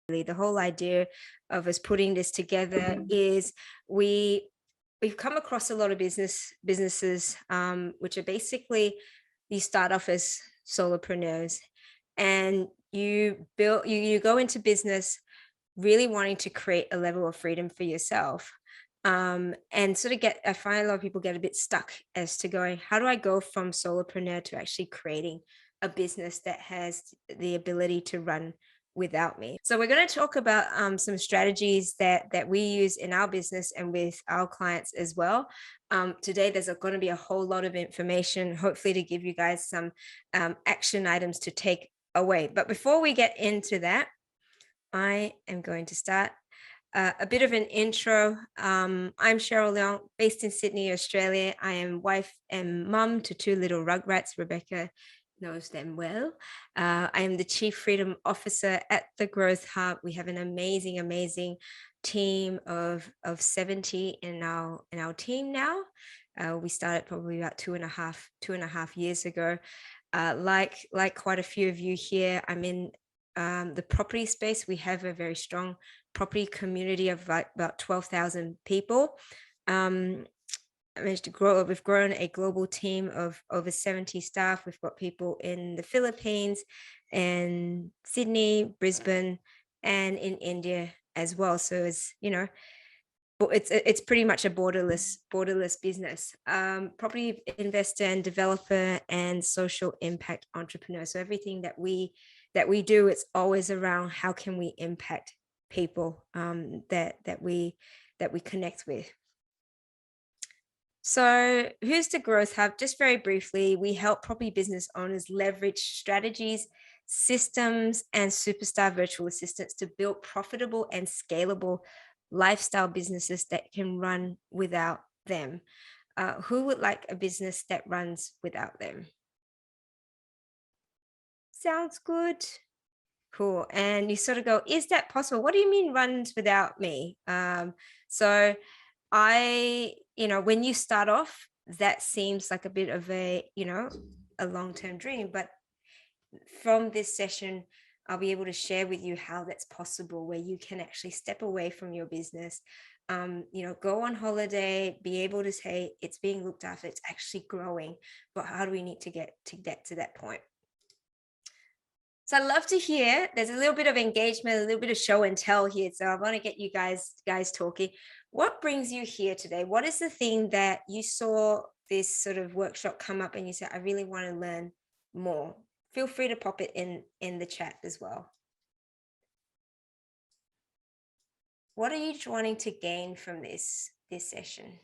The whole idea of us putting this together is we've come across a lot of businesses, which are basically, you start off as solopreneurs, and you go into business really wanting to create a level of freedom for yourself. And sort of I find a lot of people get a bit stuck as to going, how do I go from solopreneur to actually creating a business that has the ability to run without me? So we're going to talk about some strategies that we use in our business and with our clients as well. Today, there's going to be a whole lot of information, hopefully to give you guys some action items to take away. But before we get into that, I am going to start a bit of an intro. I'm Cheryl Leong, based in Sydney, Australia. I am wife and mum to two little rugrats. Rebecca knows them well. I am the Chief Freedom Officer at the Growth Hub. We have an amazing team of 70 in our team now. We started probably about two and a half years ago. Like quite a few of you here, I'm in the property space. We have a very strong property community of about 12,000 people. I managed to grow. We've grown a global team of over 70 staff. We've got people in the Philippines and Sydney, Brisbane, and in India as well. So it's pretty much a borderless business. Property investor and developer and social impact entrepreneur. So everything that we do, it's always around how can we impact people that we connect with. So who's the Growth Hub? Just very briefly, we help property business owners leverage strategies, systems, and superstar virtual assistants to build profitable and scalable lifestyle businesses that can run without them. Who would like a business that runs without them? Sounds good. Cool. And you sort of go, is that possible? What do you mean runs without me? So when you start off, that seems like a bit of a long-term dream. But from this session, I'll be able to share with you how that's possible, where you can actually step away from your business, go on holiday, be able to say it's being looked after, it's actually growing. But how do we need to get to that point? So I'd love to hear, there's a little bit of engagement, a little bit of show and tell here. So I want to get you guys talking. What brings you here today? What is the thing that you saw this sort of workshop come up and you said, I really want to learn more? Feel free to pop it in the chat as well. What are you wanting to gain from this session?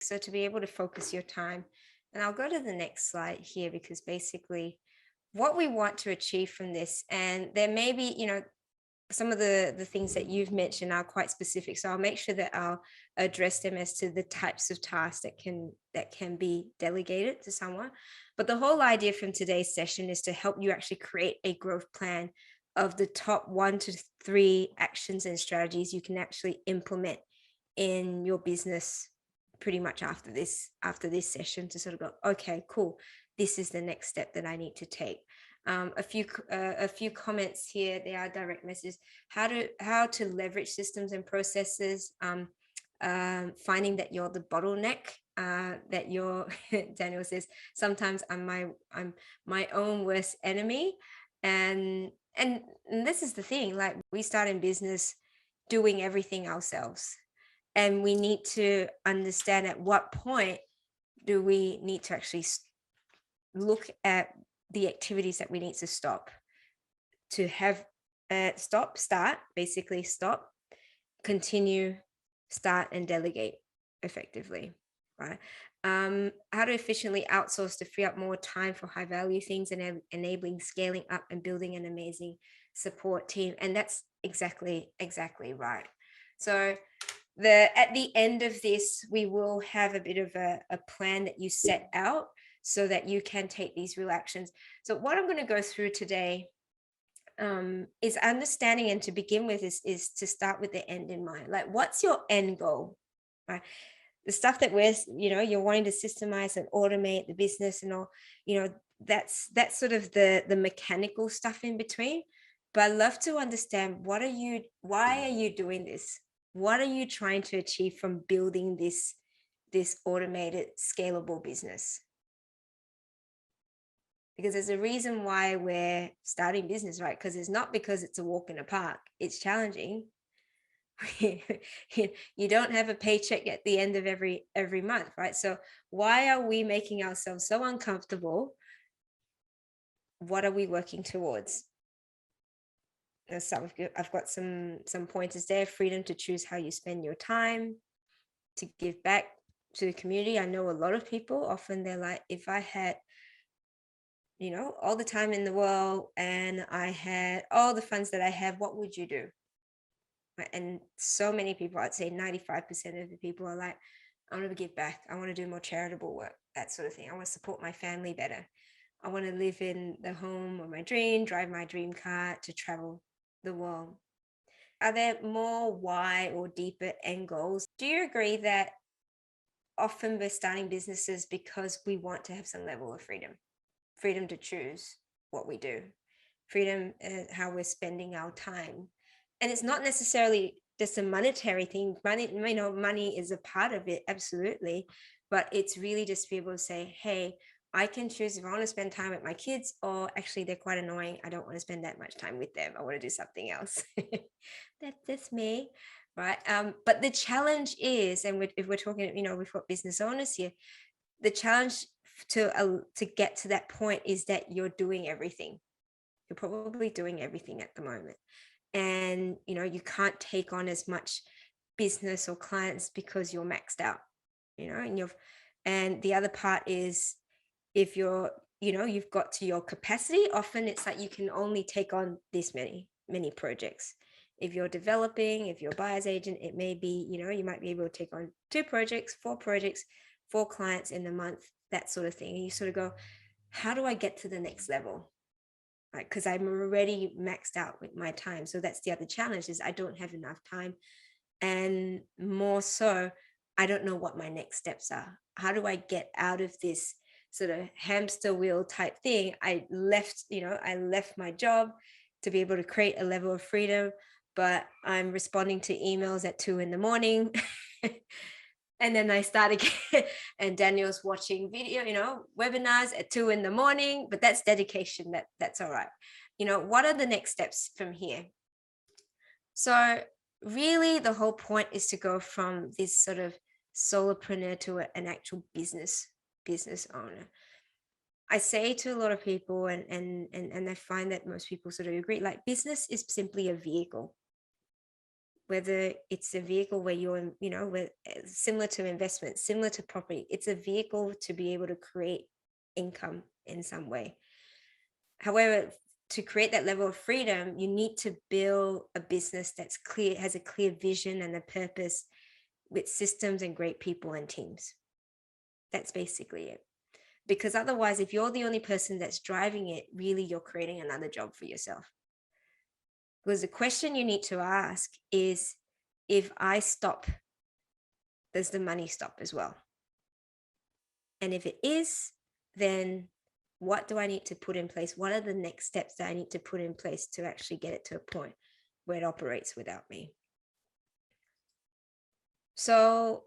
So to be able to focus your time. And I'll go to the next slide here, because basically what we want to achieve from this, and there may be, some of the things that you've mentioned are quite specific. So I'll make sure that I'll address them as to the types of tasks that can be delegated to someone. But the whole idea from today's session is to help you actually create a growth plan of the top 1 to 3 actions and strategies you can actually implement in your business pretty much after this session, to sort of go, okay, cool, this is the next step that I need to take. A few comments here. They are direct messages. How to leverage systems and processes. Finding that you're the bottleneck. That you're Daniel says, sometimes I'm my own worst enemy. And this is the thing. Like, we start in business doing everything ourselves. And we need to understand at what point do we need to actually look at the activities that we need to stop, to have stop, continue, start, and delegate effectively, right? How to efficiently outsource to free up more time for high value things, and enabling scaling up and building an amazing support team. And that's exactly right. So at the end of this, we will have a bit of a plan that you set out so that you can take these real actions. So what I'm going to go through today is understanding, and to begin with is to start with the end in mind. Like, what's your end goal, right? The stuff that you're wanting to systemize and automate the business and all, that's sort of the mechanical stuff in between. But I love to understand, why are you doing this? What are you trying to achieve from building this automated, scalable business? Because there's a reason why we're starting business, right? Because it's not because it's a walk in the park. It's challenging. You don't have a paycheck at the end of every month, right? So why are we making ourselves so uncomfortable? What are we working towards? I've got some pointers there. Freedom to choose how you spend your time, to give back to the community. I know a lot of people, often they're like, if I had, all the time in the world and I had all the funds that I have, what would you do? Right? And so many people, I'd say 95% of the people are like, I want to give back. I want to do more charitable work, that sort of thing. I want to support my family better. I want to live in the home of my dream, drive my dream car, to travel the world. Are there more why or deeper end goals? Do you agree that often we're starting businesses because we want to have some level of freedom to choose what we do, freedom how we're spending our time? And it's not necessarily just a monetary thing. Money is a part of it, absolutely. But it's really just to be able to say, hey, I can choose if I want to spend time with my kids, or actually they're quite annoying, I don't want to spend that much time with them, I want to do something else. That's me, right? But the challenge is, and if we're talking, we've got business owners here, the challenge to get to that point is that you're doing everything. You're probably doing everything at the moment, and you can't take on as much business or clients because you're maxed out, and the other part is, if you've got to your capacity, often it's like you can only take on this many projects. If you're developing, if you're a buyer's agent, it may be, you might be able to take on 2 projects, 4 projects, 4 clients in a month, that sort of thing. And you sort of go, how do I get to the next level? Right? Because I'm already maxed out with my time. So that's the other challenge, is I don't have enough time. And more so, I don't know what my next steps are. How do I get out of this sort of hamster wheel type thing? I left my job to be able to create a level of freedom, but I'm responding to emails at 2 a.m. And then I start again, and Daniel's watching video, webinars at 2 a.m, but that's dedication. That's all right. What are the next steps from here? So really the whole point is to go from this sort of solopreneur to an actual business owner. I say to a lot of people, and I find that most people sort of agree, like, business is simply a vehicle. Whether it's a vehicle where you're, similar to investment, similar to property, it's a vehicle to be able to create income in some way. However, to create that level of freedom, you need to build a business that's clear, has a clear vision and a purpose, with systems and great people and teams. That's basically it. Because otherwise, if you're the only person that's driving it, really you're creating another job for yourself. Because the question you need to ask is, if I stop, does the money stop as well? And if it is, then what do I need to put in place? What are the next steps that I need to put in place to actually get it to a point where it operates without me? So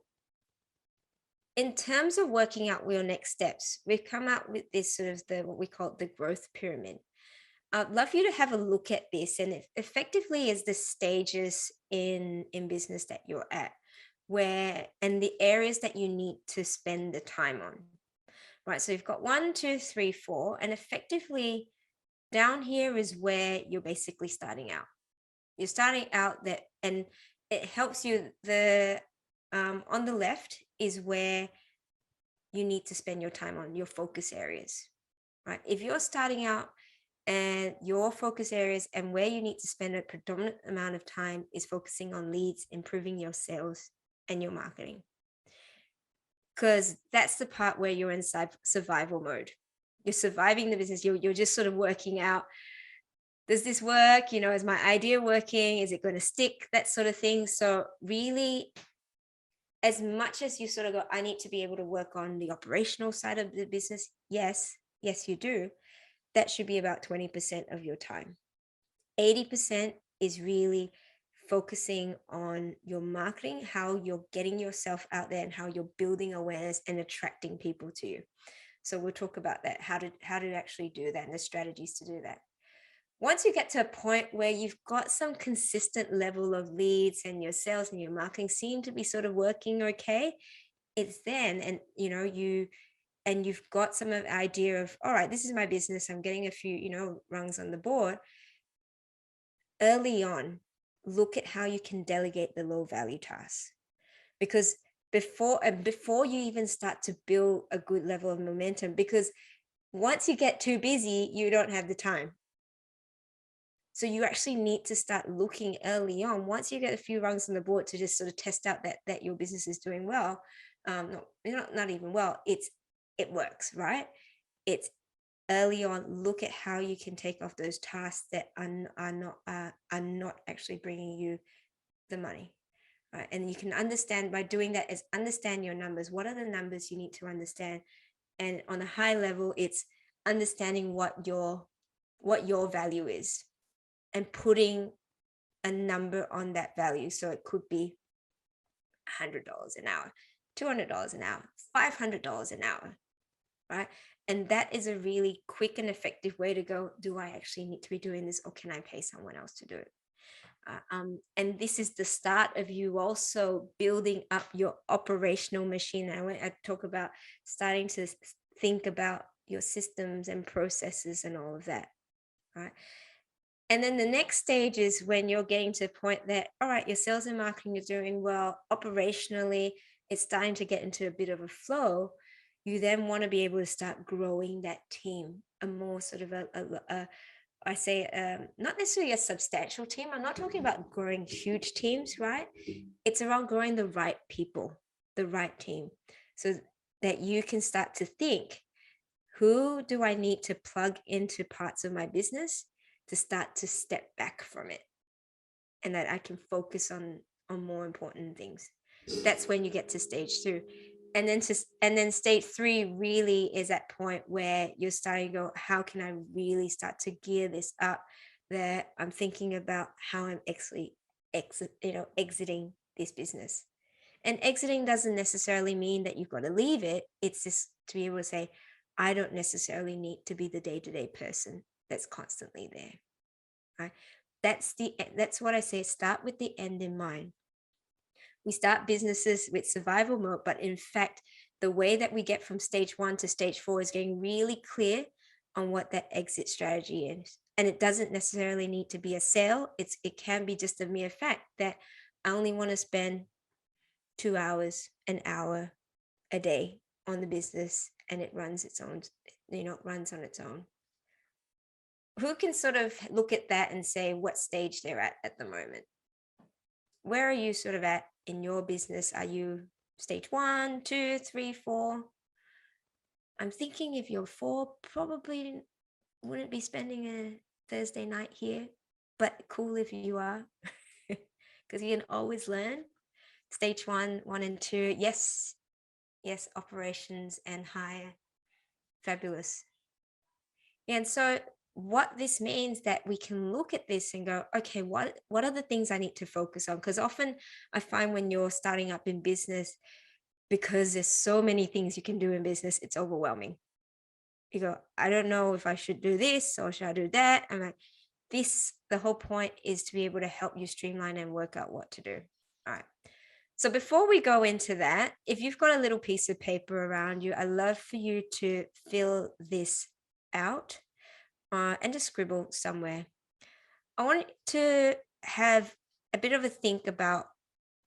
in terms of working out your next steps, we've come out with this sort of what we call the growth pyramid. I'd love you to have a look at this, and it effectively is the stages in business that you're at, and the areas that you need to spend the time on. Right, so you've got 1, 2, 3, 4, and effectively down here is where you're basically starting out. You're starting out that, and it helps you. On the left is where you need to spend your time on, your focus areas. Right, if you're starting out, and your focus areas and where you need to spend a predominant amount of time is focusing on leads, improving your sales and your marketing. Because that's the part where you're in survival mode. You're surviving the business. You're just sort of working out, does this work? Is my idea working? Is it going to stick? That sort of thing. So really, as much as you sort of go, I need to be able to work on the operational side of the business. Yes, Yes, you do. That should be about 20% of your time. 80% is really focusing on your marketing, how you're getting yourself out there and how you're building awareness and attracting people to you. So we'll talk about that, how to actually do that and the strategies to do that. Once you get to a point where you've got some consistent level of leads and your sales and your marketing seem to be sort of working okay, it's then, and you've got some of the idea of, all right, this is my business, I'm getting a few rungs on the board. Early on, look at how you can delegate the low value tasks, because before you even start to build a good level of momentum, because once you get too busy, you don't have the time. So you actually need to start looking early on, once you get a few rungs on the board, to just sort of test out that your business is doing well. Not even well, it works, right? It's early on, look at how you can take off those tasks that are not actually bringing you the money, right? And you can understand by doing that is understand your numbers. What are the numbers you need to understand? And on a high level, it's understanding what your value is and putting a number on that value. So it could be $100 an hour, $200 an hour, $500 an hour, right? And that is a really quick and effective way to go, do I actually need to be doing this, or can I pay someone else to do it? And this is the start of you also building up your operational machine. I talk about starting to think about your systems and processes and all of that, right? And then the next stage is when you're getting to the point that, all right, your sales and marketing is doing well, operationally, it's starting to get into a bit of a flow. You then want to be able to start growing that team, a more sort of I say, not necessarily a substantial team. I'm not talking about growing huge teams, right? It's around growing the right people, the right team, so that you can start to think, who do I need to plug into parts of my business to start to step back from it, and that I can focus on more important things. That's when you get to stage 2. And then stage 3 really is that point where you're starting to go, how can I really start to gear this up, that I'm thinking about how I'm actually exiting this business. And exiting doesn't necessarily mean that you've got to leave it. It's just to be able to say, I don't necessarily need to be the day-to-day person that's constantly there, right? That's what I say, start with the end in mind. We start businesses with survival mode, but in fact, the way that we get from stage 1 to stage 4 is getting really clear on what that exit strategy is. And it doesn't necessarily need to be a sale. It can be just a mere fact that I only want to spend 2 hours, an hour a day on the business, and it runs its own, runs on its own. Who can sort of look at that and say what stage they're at the moment? Where are you sort of at in your business? Are you stage 1, 2, 3, 4? I'm thinking if you're 4, probably wouldn't be spending a Thursday night here, but cool if you are, because you can always learn. Stage 1 and 2, yes, operations and higher, fabulous. And so what this means, that we can look at this and go, okay, what are the things I need to focus on? Because often I find when you're starting up in business, because there's so many things you can do in business, it's overwhelming. You go, I don't know if I should do this or should I do that. I'm like, the whole point is to be able to help you streamline and work out what to do. All right. So before we go into that, if you've got a little piece of paper around you, I'd love for you to fill this out and just scribble somewhere. I want to have a bit of a think about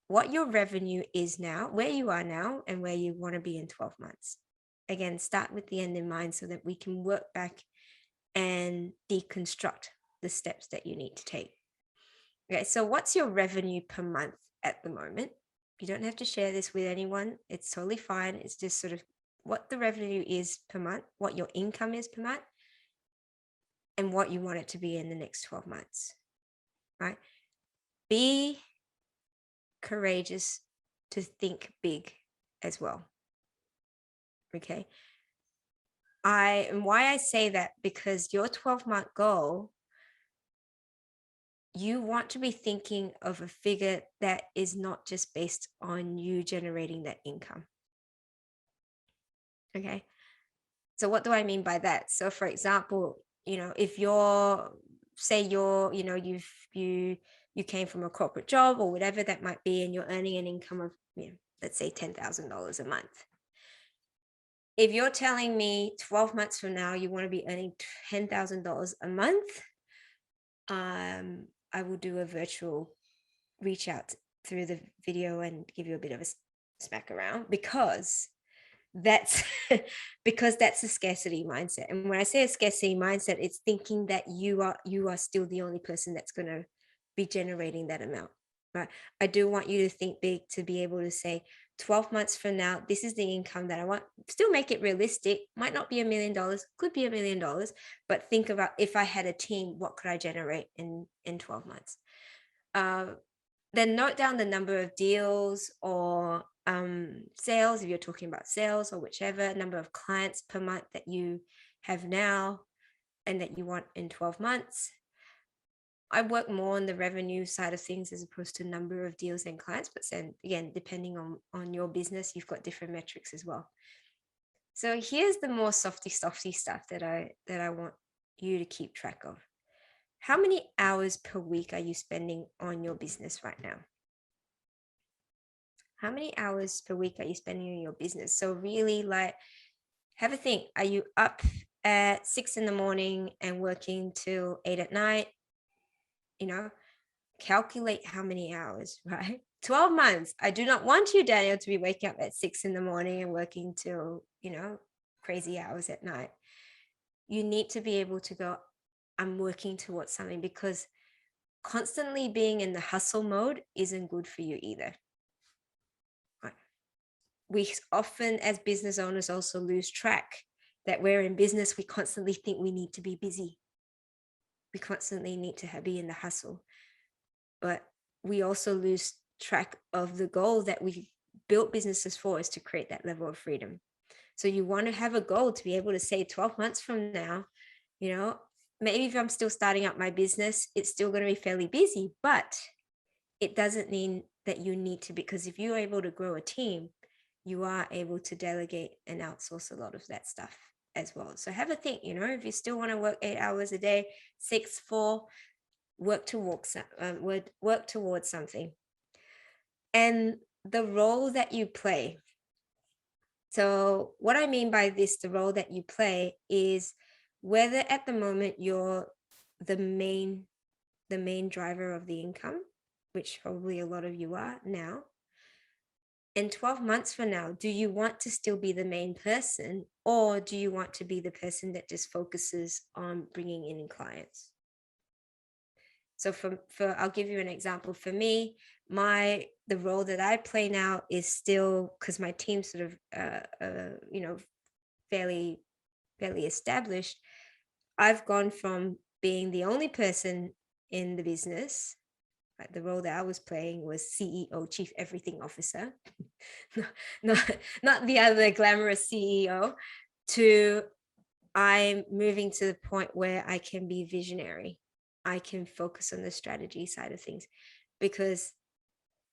what your revenue is now, where you are now, and where you want to be in 12 months. Again, start with the end in mind so that we can work back and deconstruct the steps that you need to take. Okay, so what's your revenue per month at the moment? You don't have to share this with anyone. It's totally fine. It's just sort of what the revenue is per month, what your income is per month, and what you want it to be in the next 12 months, right? Be courageous to think big as well. Okay. And why I say that, because your 12-month goal, you want to be thinking of a figure that is not just based on you generating that income. Okay. So what do I mean by that? So for example, if you came from a corporate job or whatever that might be, and you're earning an income of, let's say $10,000 a month. If you're telling me 12 months from now, you want to be earning $10,000 a month, I will do a virtual reach out through the video and give you a bit of a smack around, because that's because that's a scarcity mindset. And when I say a scarcity mindset, it's thinking that you are still the only person that's going to be generating that amount, right? I do want you to think big, to be able to say 12 months from now, this is the income that I want. Still make it realistic. Might not be $1 million, could be $1 million, but think about, if I had a team, what could I generate in 12 months? Then note down the number of deals or sales, if you're talking about sales, or whichever number of clients per month that you have now and that you want in 12 months. I work more on the revenue side of things as opposed to number of deals and clients, but then again, depending on your business, you've got different metrics as well. So here's the more softy stuff that I want you to keep track of. How many hours per week are you spending on your business right now? How many hours per week are you spending on your business? So really, like, have a think. Are you up at 6 a.m. and working till 8 p.m? Calculate how many hours, right? 12 months. I do not want you, Daniel, to be waking up at 6 a.m. and working till, crazy hours at night. You need to be able to go, I'm working towards something, because constantly being in the hustle mode isn't good for you either. We often, as business owners, also lose track that we're in business. We constantly think we need to be busy. We constantly need to be in the hustle. But we also lose track of the goal that we built businesses for, is to create that level of freedom. So you want to have a goal to be able to say 12 months from now, maybe if I'm still starting up my business, it's still going to be fairly busy, but it doesn't mean that you need to, because if you're able to grow a team, you are able to delegate and outsource a lot of that stuff as well. So have a think, if you still want to work 8 hours a day, 6, 4, work towards something. And the role that you play. So what I mean by this, the role that you play, is whether at the moment you're the main driver of the income, which probably a lot of you are now. And 12 months from now, do you want to still be the main person, or do you want to be the person that just focuses on bringing in clients? So I'll give you an example. For me, the role that I play now is still, because my team's sort of, fairly established. I've gone from being the only person in the business. The role that I was playing was CEO, Chief Everything Officer, not the other glamorous CEO, to I'm moving to the point where I can be visionary. I can focus on the strategy side of things, because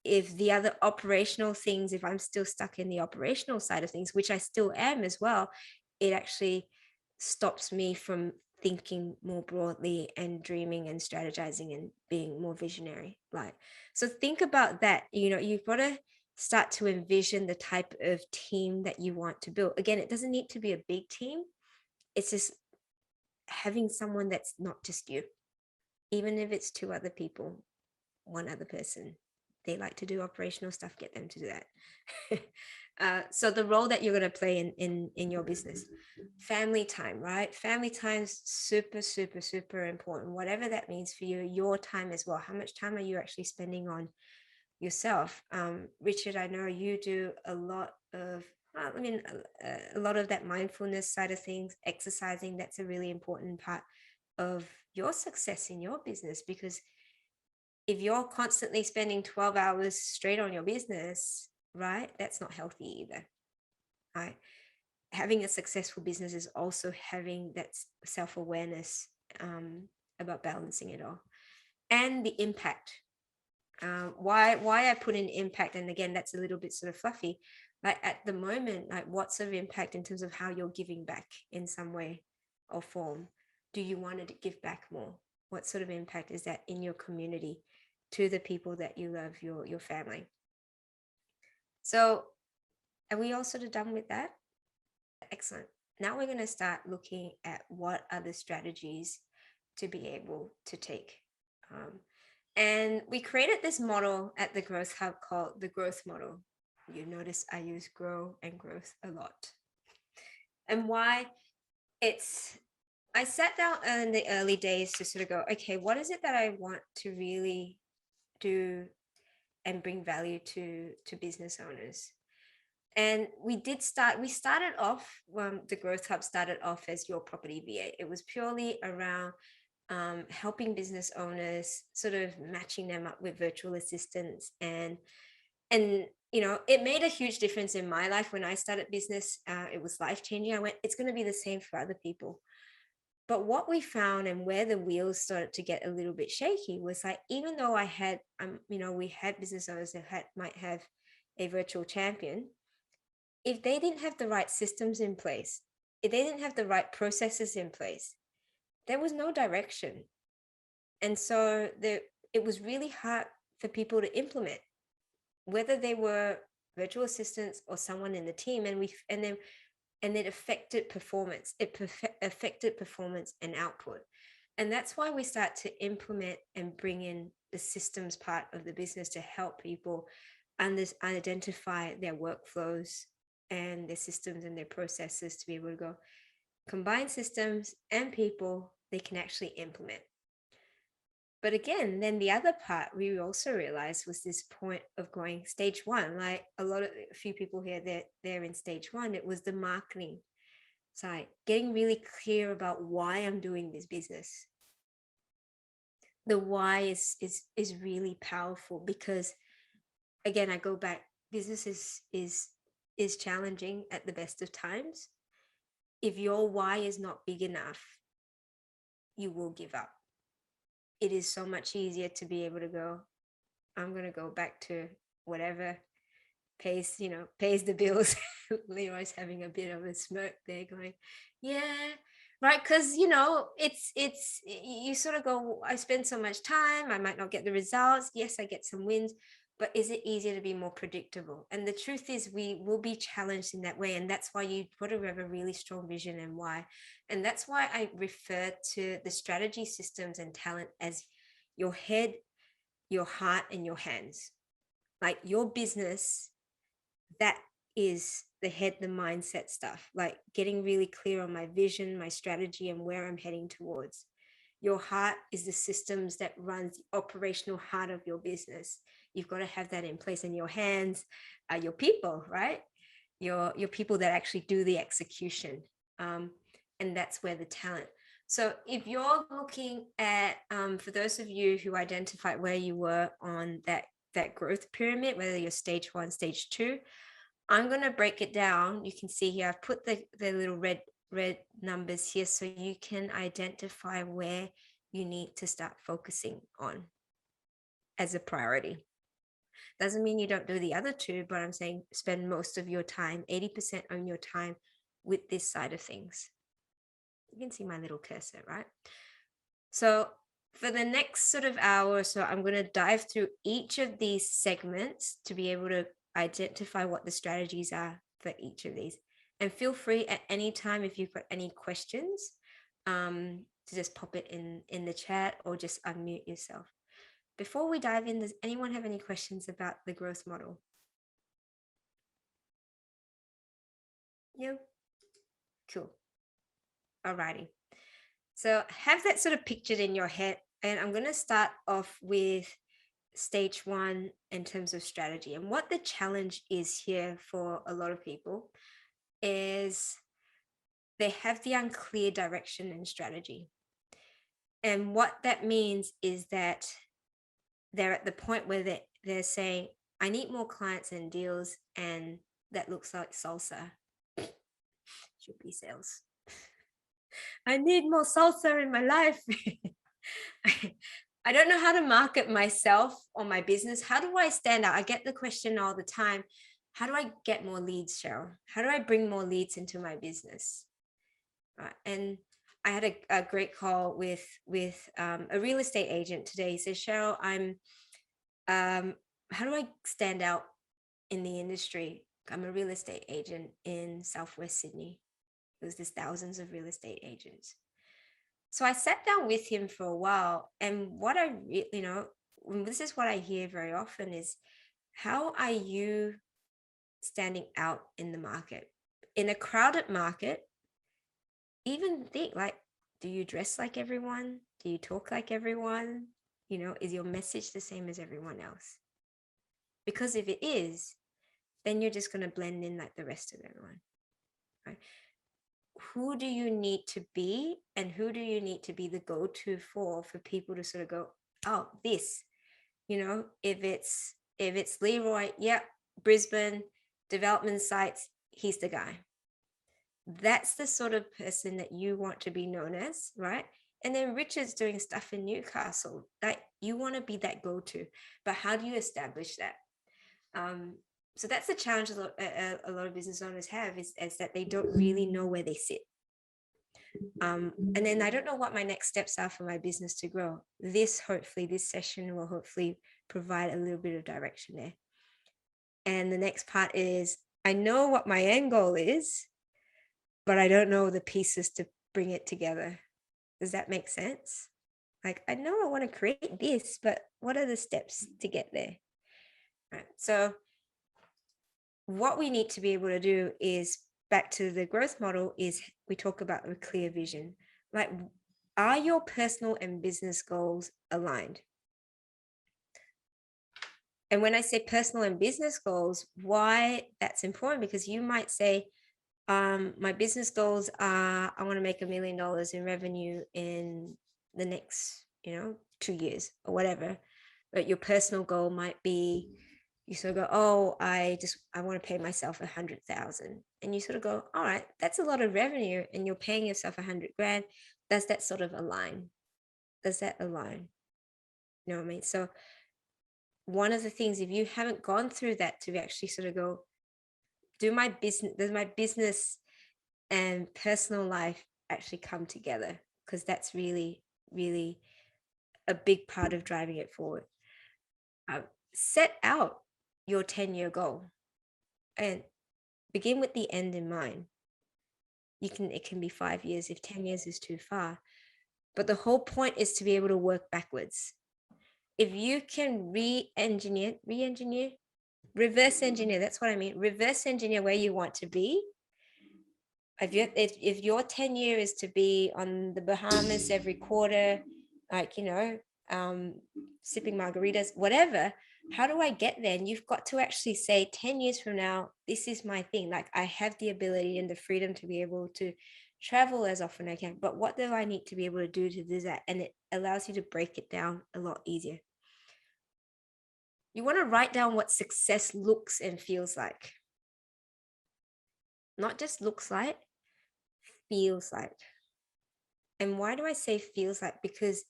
if the other operational things, if I'm still stuck in the operational side of things, which I still am as well, it actually stops me from thinking more broadly and dreaming and strategizing and being more visionary. So think about that. You've got to start to envision the type of team that you want to build. Again, it doesn't need to be a big team. It's just having someone that's not just you. Even if it's 2 other people, 1 other person, they like to do operational stuff, get them to do that. So the role that you're going to play in your business. Family time, right? Family time's super, super, super important. Whatever that means for you, your time as well. How much time are you actually spending on yourself? Richard, I know you do a lot of, a lot of that mindfulness side of things, exercising. That's a really important part of your success in your business, because if you're constantly spending 12 hours straight on your business, right, that's not healthy either, right? having a successful business is also having that self-awareness about balancing it all, and the impact. Why I put in impact, and again, that's a little bit sort of fluffy. Like at the moment, like what sort of impact in terms of how you're giving back in some way or form? Do you want to give back more? What sort of impact is that in your community, to the people that you love, your family? So are we all sort of done with that? Excellent. Now we're going to start looking at what are the strategies to be able to take. And we created this model at the Growth Hub called the growth model. You notice I use grow and growth a lot. And why? I sat down in the early days to sort of go, okay, what is it that I want to really do and bring value to business owners? And we started off, the Growth Hub started off as your property VA. It was purely around helping business owners, sort of matching them up with virtual assistants. And it made a huge difference in my life when I started business. It was life-changing. I went, it's going to be the same for other people. But what we found, and where the wheels started to get a little bit shaky, was like, even though I had, we had business owners that might have a virtual champion, if they didn't have the right systems in place, if they didn't have the right processes in place, there was no direction. And so it was really hard for people to implement, whether they were virtual assistants or someone in the team. And it affected performance. It affected performance and output. And that's why we start to implement and bring in the systems part of the business to help people identify their workflows and their systems and their processes, to be able to go combine systems and people they can actually implement. But again, then the other part we also realized was this point of going stage one. Like a few people here, they're in stage one. It was the marketing side, getting really clear about why I'm doing this business. The why is really powerful, because again, I go back, business is challenging at the best of times. If your why is not big enough, you will give up. It is so much easier to be able to go, I'm going to go back to whatever pays the bills. Leroy's having a bit of a smirk there going, yeah, right. Because, it's, you sort of go, I spend so much time, I might not get the results. Yes, I get some wins, but is it easier to be more predictable? And the truth is we will be challenged in that way. And that's why you've got to have a really strong vision and why. And that's why I refer to the strategy, systems, and talent as your head, your heart, and your hands. Like your business, that is the head, the mindset stuff, like getting really clear on my vision, my strategy, and where I'm heading towards. Your heart is the systems that runs the operational heart of your business. You've got to have that in place. And your hands are your people, right? Your people that actually do the execution. And that's where the talent. So if you're looking at, for those of you who identified where you were on that growth pyramid, whether you're stage one, stage two, I'm going to break it down. You can see here, I've put the little red numbers here so you can identify where you need to start focusing on as a priority. Doesn't mean you don't do the other two, but I'm saying spend most of your time, 80% on your time with this side of things. You can see my little cursor, right? So for the next sort of hour or so, I'm going to dive through each of these segments to be able to identify what the strategies are for each of these. And feel free at any time, if you've got any questions, to just pop it in the chat or just unmute yourself. Before we dive in, does anyone have any questions about the growth model? Yeah. Cool. Alrighty. So have that sort of pictured in your head. And I'm going to start off with stage one in terms of strategy. And what the challenge is here for a lot of people is they have the unclear direction and strategy. And what that means is that they're at the point where they're saying, I need more clients and deals, and that looks like salsa. should be sales. I need more salsa in my life. I don't know how to market myself or my business. How do I stand out? I get the question all the time. How do I get more leads, Cheryl? How do I bring more leads into my business? Right. And I had a great call with a real estate agent today. He says, Cheryl, how do I stand out in the industry? I'm a real estate agent in Southwest Sydney. There's thousands of real estate agents. So I sat down with him for a while, and what this is what I hear very often is, how are you standing out in the market? In a crowded market, even think like, do you dress like everyone? Do you talk like everyone? Is your message the same as everyone else? Because if it is, then you're just going to blend in like the rest of everyone, right? Who do you need to be, and who do you need to be the go-to for people to sort of go, oh, this, if it's Leroy, yeah, Brisbane development sites, he's the guy. That's the sort of person that you want to be known as, right? And then Richard's doing stuff in Newcastle, that you want to be that go-to, but how do you establish that? So that's the challenge a lot of business owners have, is that they don't really know where they sit. And then I don't know what my next steps are for my business to grow. This session will hopefully provide a little bit of direction there. And the next part is, I know what my end goal is, but I don't know the pieces to bring it together. Does that make sense? Like, I know I want to create this, but what are the steps to get there? Right. So what we need to be able to do is, back to the growth model, is we talk about a clear vision. Like, are your personal and business goals aligned? And when I say personal and business goals, why that's important, because you might say, my business goals are, I want to make $1 million in revenue in the next, 2 years or whatever. But your personal goal might be, you sort of go, oh, I want to pay myself 100,000. And you sort of go, all right, that's a lot of revenue, and you're paying yourself 100 grand. Does that sort of align? Does that align? You know what I mean? So one of the things, if you haven't gone through that, to actually sort of go, does my business and personal life actually come together? Because that's really, really a big part of driving it forward. Set out your 10-year goal and begin with the end in mind. It can be 5 years if 10 years is too far, but the whole point is to be able to work backwards. If you can reverse engineer, that's what I mean, reverse engineer where you want to be. If your 10-year is to be on the Bahamas every quarter, like, sipping margaritas, whatever, how do I get there? And you've got to actually say, 10 years from now, this is my thing. Like, I have the ability and the freedom to be able to travel as often as I can, but what do I need to be able to do that? And it allows you to break it down a lot easier. You want to write down what success looks and feels like. Not just looks like, feels like. And why do I say feels like? Because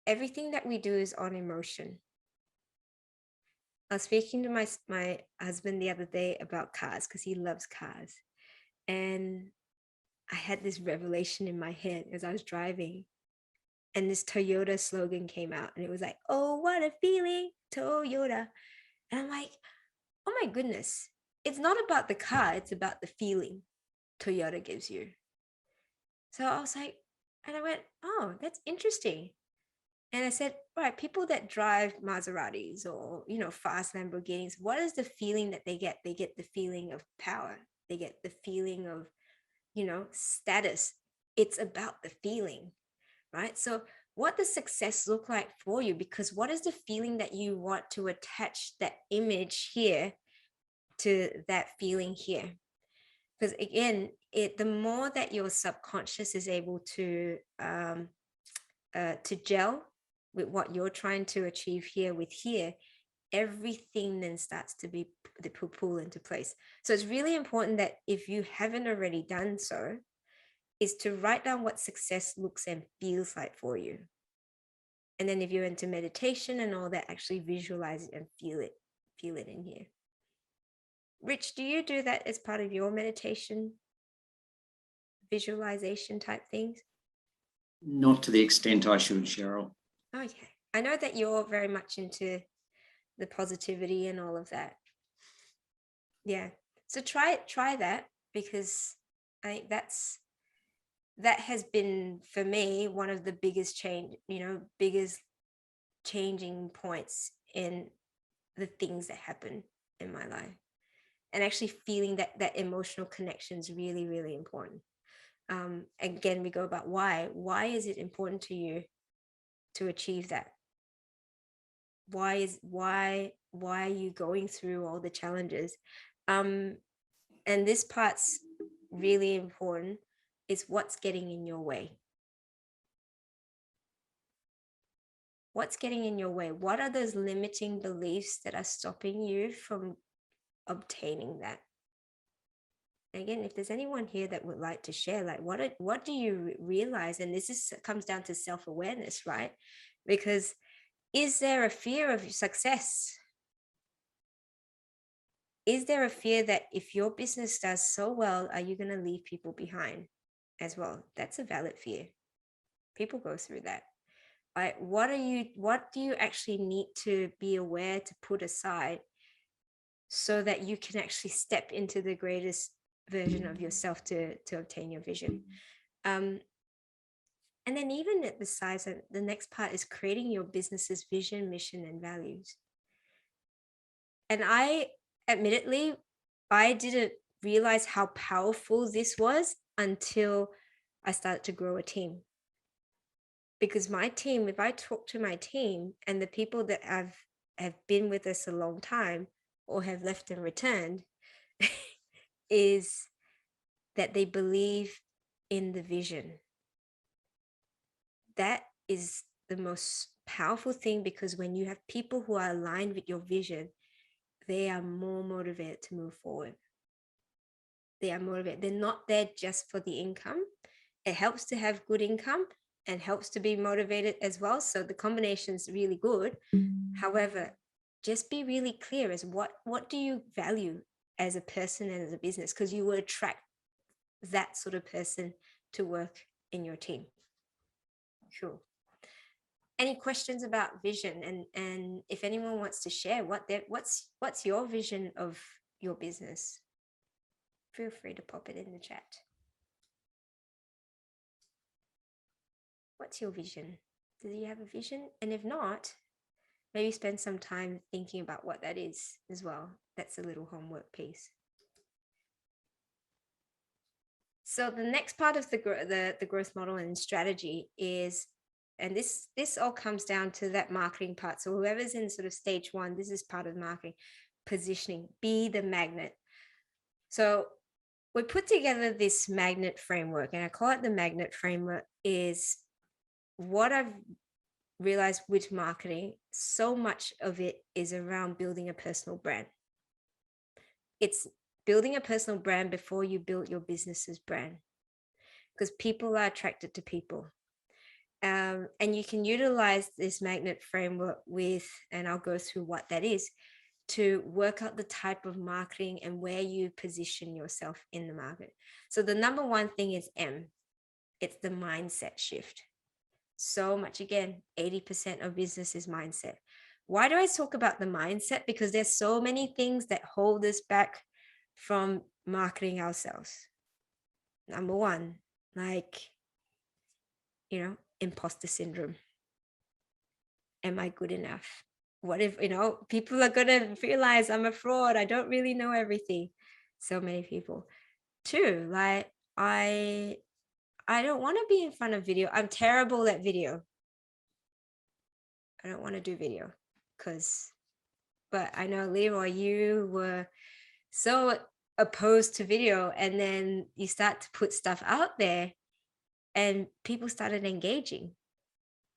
everything that we do is on emotion. I was speaking to my husband the other day about cars, because he loves cars. And I had this revelation in my head as I was driving, and this Toyota slogan came out, and it was like, oh, what a feeling, Toyota. And I'm like, oh my goodness, it's not about the car, it's about the feeling Toyota gives you. So I was like, and I went, oh, that's interesting. And I said, right, people that drive Maseratis or, fast Lamborghinis, what is the feeling that they get? They get the feeling of power. They get the feeling of, status. It's about the feeling, right? So what does success look like for you? Because what is the feeling that you want to attach that image here to that feeling here? Because again, the more that your subconscious is able to gel with what you're trying to achieve here with here, everything then starts to be pulled into place. So it's really important that if you haven't already done so, is to write down what success looks and feels like for you. And then if you're into meditation and all that, actually visualize it and feel it in here. Rich, do you do that as part of your meditation, visualization type things? Not to the extent I should, Cheryl. Okay. I know that you're very much into the positivity and all of that. Yeah. So try that, because I think that has been for me one of the biggest biggest changing points in the things that happen in my life. And actually feeling that emotional connection is really, really important. Again, we go about why is it important to you to achieve that? Why are you going through all the challenges? And this part's really important, is what's getting in your way. What's getting in your way? What are those limiting beliefs that are stopping you from obtaining that? Again, if there's anyone here that would like to share, like what do you realize? And this comes down to self-awareness, right? Because is there a fear of success? Is there a fear that if your business does so well, are you going to leave people behind as well? That's a valid fear. People go through that. Like, what do you actually need to be aware to put aside so that you can actually step into the greatest version of yourself to obtain your vision? And then even at the size of the next part is creating your business's vision, mission, and values. And admittedly, I didn't realize how powerful this was until I started to grow a team. Because my team, if I talk to my team and the people that have been with us a long time or have left and returned, is that they believe in the vision. That is the most powerful thing, because when you have people who are aligned with your vision, they are more motivated to move forward. They are motivated. They're not there just for the income. It helps to have good income and helps to be motivated as well. So the combination is really good. However, just be really clear as what do you value as a person and as a business, because you will attract that sort of person to work in your team. Cool. Any questions about vision? And if anyone wants to share what's your vision of your business, feel free to pop it in the chat. What's your vision? Do you have a vision? And if not, maybe spend some time thinking about what that is as well. That's a little homework piece. So the next part of the growth model and strategy is, and this all comes down to that marketing part. So whoever's in sort of stage one, this is part of marketing, positioning, be the magnet. So we put together this magnet framework, and I call it the magnet framework. Is what I've realized with marketing, so much of it is around building a personal brand. It's building a personal brand before you build your business's brand, because people are attracted to people. And you can utilize this magnet framework with, and I'll go through what that is, to work out the type of marketing and where you position yourself in the market. So the number one thing is M. It's the mindset shift. So much, again, 80% of business is mindset. Why do I talk about the mindset? Because there's so many things that hold us back from marketing ourselves. Number one, like, imposter syndrome. Am I good enough? What if, people are going to realize I'm a fraud? I don't really know everything. So many people. Two, like, I don't want to be in front of video. I'm terrible at video. I don't want to do video but I know, Leroy, you were so opposed to video, and then you start to put stuff out there and people started engaging,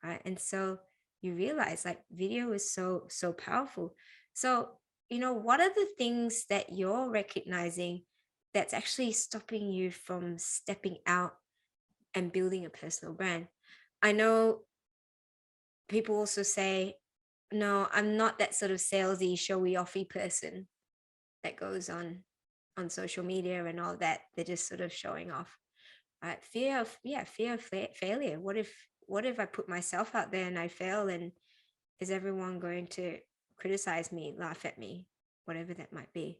right? And so you realize, like, video is so powerful. So, what are the things that you're recognizing that's actually stopping you from stepping out and building a personal brand? I know people also say, no, I'm not that sort of salesy, showy offy person that goes on social media and all that. They're just sort of showing off. Right? Fear of failure. What if I put myself out there and I fail, and is everyone going to criticize me, laugh at me, whatever that might be?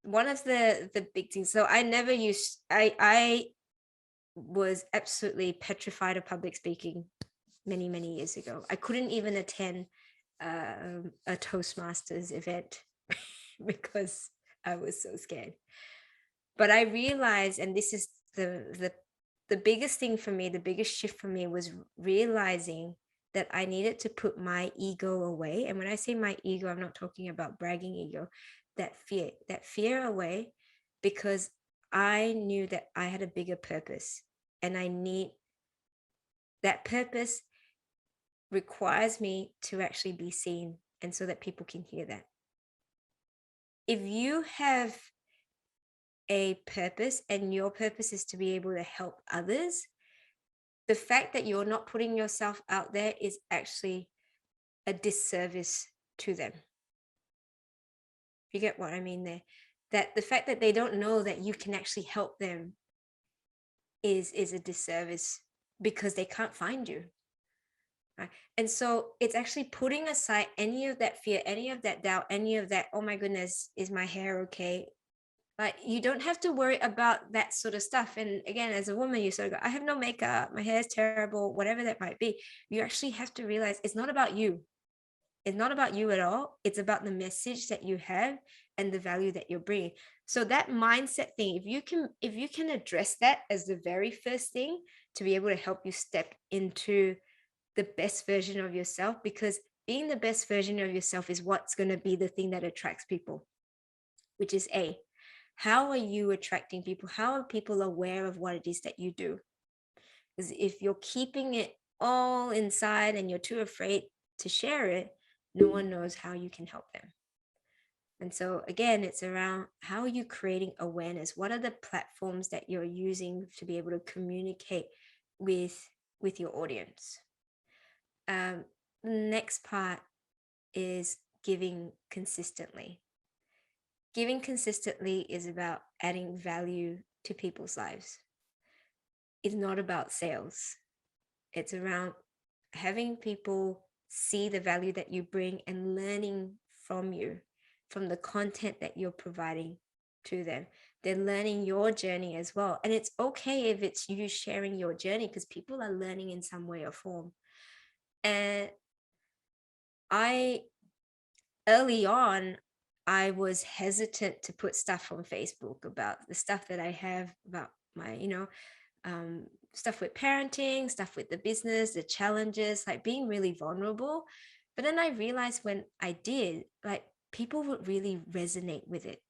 One of the big things. So I was absolutely petrified of public speaking many years ago. I couldn't even attend a Toastmasters event because I was so scared. But I realized, and this is the biggest thing for me, the biggest shift for me was realizing that I needed to put my ego away. And when I say my ego, I'm not talking about bragging ego, that fear away, because I knew that I had a bigger purpose, and I need that purpose requires me to actually be seen, and so that people can hear that. If you have a purpose and your purpose is to be able to help others, the fact that you're not putting yourself out there is actually a disservice to them. You get what I mean there? That the fact that they don't know that you can actually help them is a disservice, because they can't find you. Right? And so it's actually putting aside any of that fear, any of that doubt, any of that, oh my goodness, is my hair okay? Like, you don't have to worry about that sort of stuff. And again, as a woman, you sort of go, I have no makeup, my hair's terrible, whatever that might be. You actually have to realize it's not about you. It's not about you at all. It's about the message that you have and the value that you're bringing. So that mindset thing, if you can address that as the very first thing to be able to help you step into the best version of yourself, because being the best version of yourself is what's going to be the thing that attracts people, which is how are you attracting people? How are people aware of what it is that you do? Because if you're keeping it all inside and you're too afraid to share it, no one knows how you can help them. And so again, it's around, how are you creating awareness? What are the platforms that you're using to be able to communicate with your audience? Next part is giving consistently. Giving consistently is about adding value to people's lives. It's not about sales. It's around having people see the value that you bring and learning from you, from the content that you're providing to them. They're learning your journey as well. And it's okay if it's you sharing your journey, because people are learning in some way or form. And early on, I was hesitant to put stuff on Facebook about the stuff that I have about my, stuff with parenting, stuff with the business, the challenges, like being really vulnerable. But then I realized when I did, like, people would really resonate with it.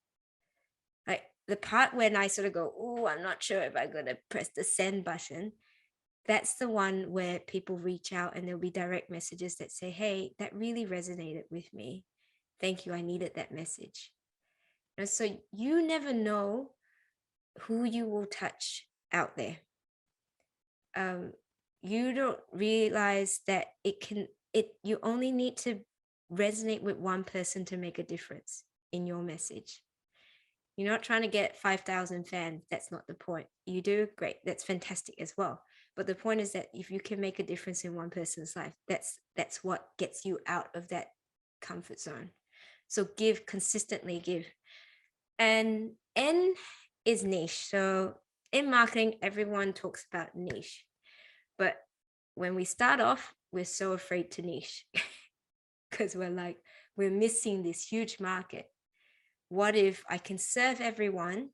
Like the part when I sort of go, oh, I'm not sure if I'm going to press the send button. That's the one where people reach out and there'll be direct messages that say, hey, that really resonated with me. Thank you. I needed that message. And so you never know who you will touch out there. You don't realize that you only need to resonate with one person to make a difference in your message. You're not trying to get 5,000 fans. That's not the point. You do, great. That's fantastic as well. But the point is that if you can make a difference in one person's life, that's what gets you out of that comfort zone. So consistently give. And N is niche. So in marketing, everyone talks about niche. But when we start off, we're so afraid to niche because we're missing this huge market. What if I can serve everyone?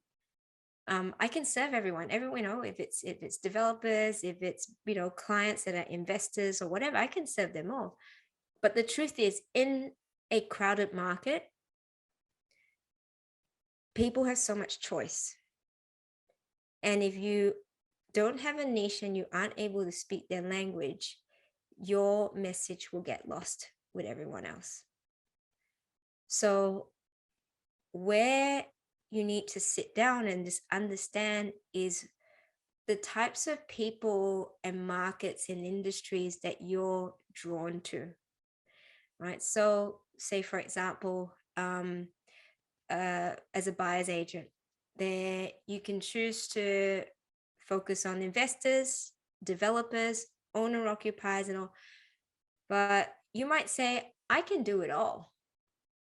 I can serve everyone. Everyone, if it's developers, if it's clients that are investors or whatever, I can serve them all. But the truth is, in a crowded market, people have so much choice. And if you don't have a niche and you aren't able to speak their language, your message will get lost with everyone else. So where you need to sit down and just understand is the types of people and markets and industries that you're drawn to, right? So say, for example, as a buyer's agent, there you can choose to focus on investors, developers, owner occupiers, and all. But you might say, I can do it all,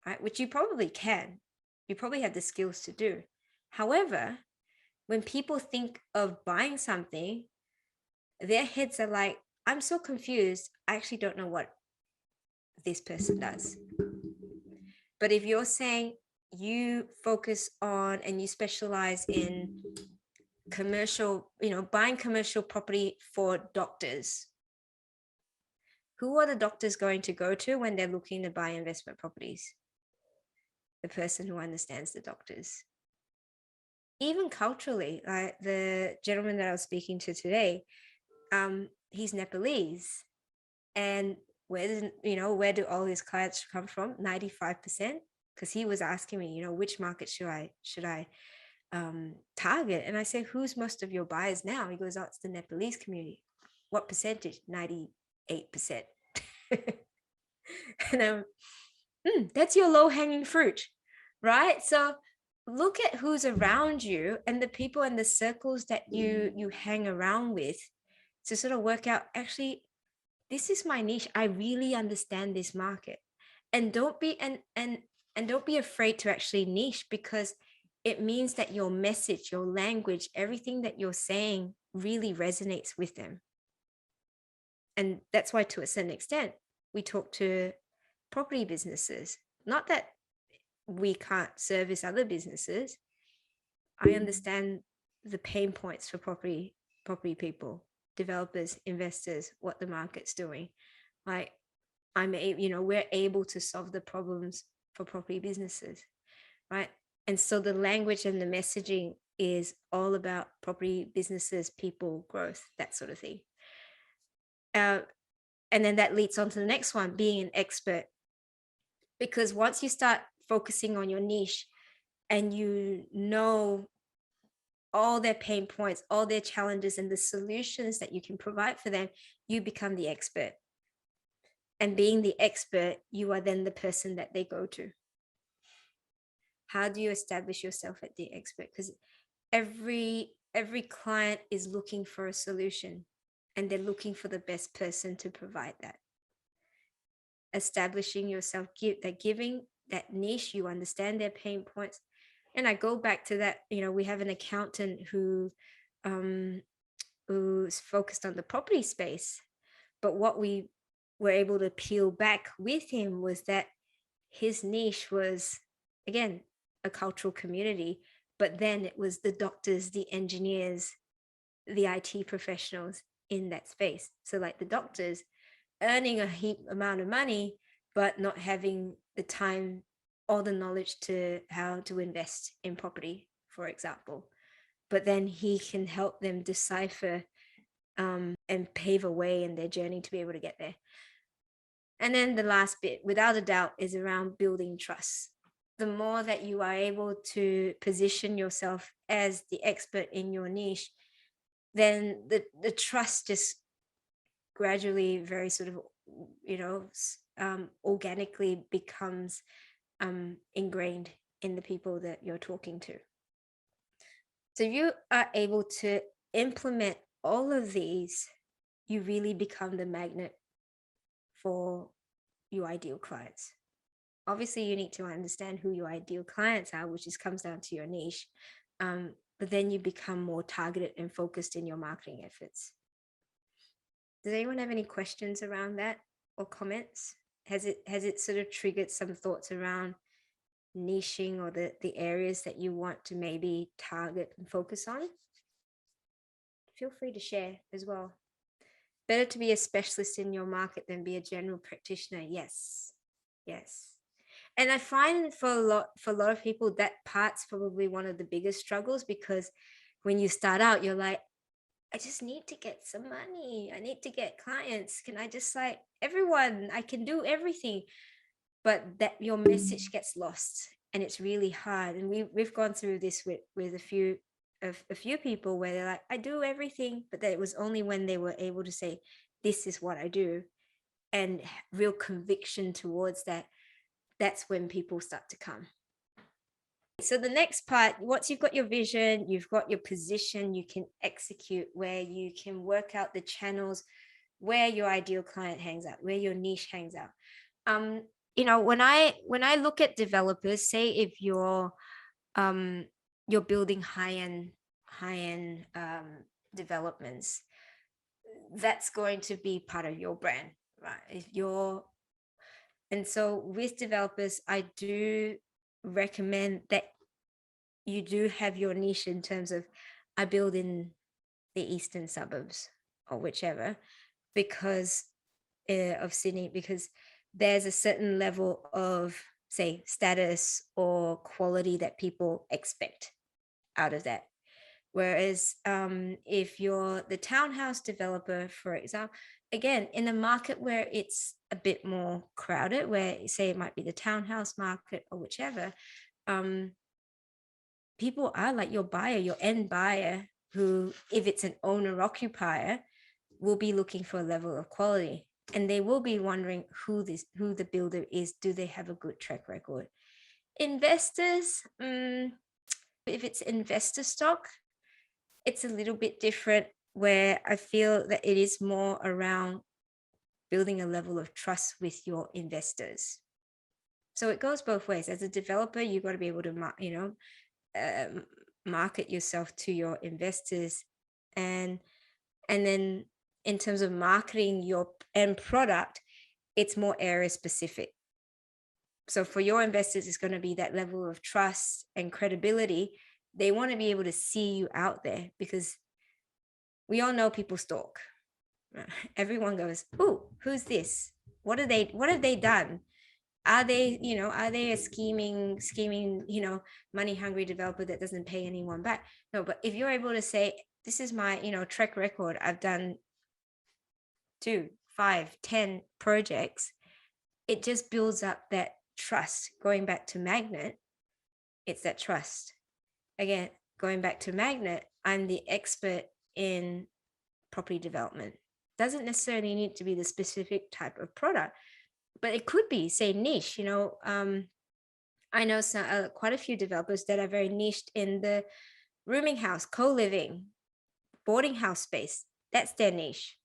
right? Which you probably can. You probably have the skills to do. However, when people think of buying something, their heads are like, I'm so confused. I actually don't know what this person does. But if you're saying you focus on and you specialize in commercial, buying commercial property for doctors, who are the doctors going to go to when they're looking to buy investment properties? The person who understands the doctors. Even culturally, like the gentleman that I was speaking to today, he's Nepalese, and where do all his clients come from? 95%, because he was asking me, which market should I target? And I say, who's most of your buyers now? He goes, oh, it's the Nepalese community. What percentage? 98%. And that's your low-hanging fruit, right? So look at who's around you and the people and the circles that you hang around with to sort of work out, actually, this is my niche. I really understand this market. And don't be and don't be afraid to actually niche, because it means that your message, your language, everything that you're saying really resonates with them. And that's why, to a certain extent, we talk to property businesses. Not that we can't service other businesses. I understand the pain points for property people, developers, investors, what the market's doing. Like we're able to solve the problems for property businesses, right? And so the language and the messaging is all about property businesses, people, growth, that sort of thing. And then that leads on to the next one, being an expert. Because once you start focusing on your niche and you know all their pain points, all their challenges, and the solutions that you can provide for them, you become the expert. And being the expert, you are then the person that they go to. How do you establish yourself as the expert? Because every client is looking for a solution, and they're looking for the best person to provide that. Establishing yourself, giving that niche, you understand their pain points. And I go back to that, we have an accountant who's focused on the property space, but what we were able to peel back with him was that his niche was, again, a cultural community, but then it was the doctors, the engineers, the IT professionals in that space. So like the doctors earning a heap amount of money, but not having the time or the knowledge to how to invest in property, for example. But then he can help them decipher and pave a way in their journey to be able to get there. And then the last bit, without a doubt, is around building trust. The more that you are able to position yourself as the expert in your niche, then the trust just gradually, very sort of, organically becomes ingrained in the people that you're talking to. So if you are able to implement all of these, you really become the magnet for your ideal clients. Obviously, you need to understand who your ideal clients are, which comes down to your niche. But then you become more targeted and focused in your marketing efforts. Does anyone have any questions around that or comments? Has it sort of triggered some thoughts around niching or the areas that you want to maybe target and focus on? Feel free to share as well. Better to be a specialist in your market than be a general practitioner. Yes. And I find for a lot of people, that part's probably one of the biggest struggles, because when you start out, you're like, I just need to get some money. I need to get clients. Can I just, like, everyone, I can do everything. but that your message gets lost, and it's really hard. And we've gone through this with a few people where they're like, I do everything, but that it was only when they were able to say, this is what I do, and real conviction towards that, that's when people start to come. So the next part, once you've got your vision, you've got your position, you can execute, where you can work out the channels where your ideal client hangs out, where your niche hangs out. When I look at developers, say if you're building high-end developments, that's going to be part of your brand, right? And so with developers, I do recommend that you do have your niche in terms of, I build in the eastern suburbs or whichever, because of Sydney, because there's a certain level of, say, status or quality that people expect out of that. Whereas if you're the townhouse developer, for example, again, in a market where it's a bit more crowded, where say it might be the townhouse market or whichever, people are like your buyer, your end buyer, who, if it's an owner occupier, will be looking for a level of quality, and they will be wondering who the builder is. Do they have a good track record? Investors, if it's investor stock, it's a little bit different, where I feel that it is more around building a level of trust with your investors. So it goes both ways. As a developer, you've got to be able to, market yourself to your investors, and then in terms of marketing your end product, it's more area specific. So for your investors, it's going to be that level of trust and credibility. They want to be able to see you out there, because we all know people stalk. Everyone goes, "Oh, who's this? What have they done? Are they a scheming, money hungry developer that doesn't pay anyone back?" No, but if you're able to say, this is my, track record, I've done 2, 5, 10 projects, it just builds up that trust. Going back to magnet, it's that trust. Again, going back to magnet, I'm the expert in property development. Doesn't necessarily need to be the specific type of product, but it could be, say, niche. I know quite a few developers that are very niched in the rooming house, co-living, boarding house space. That's their niche.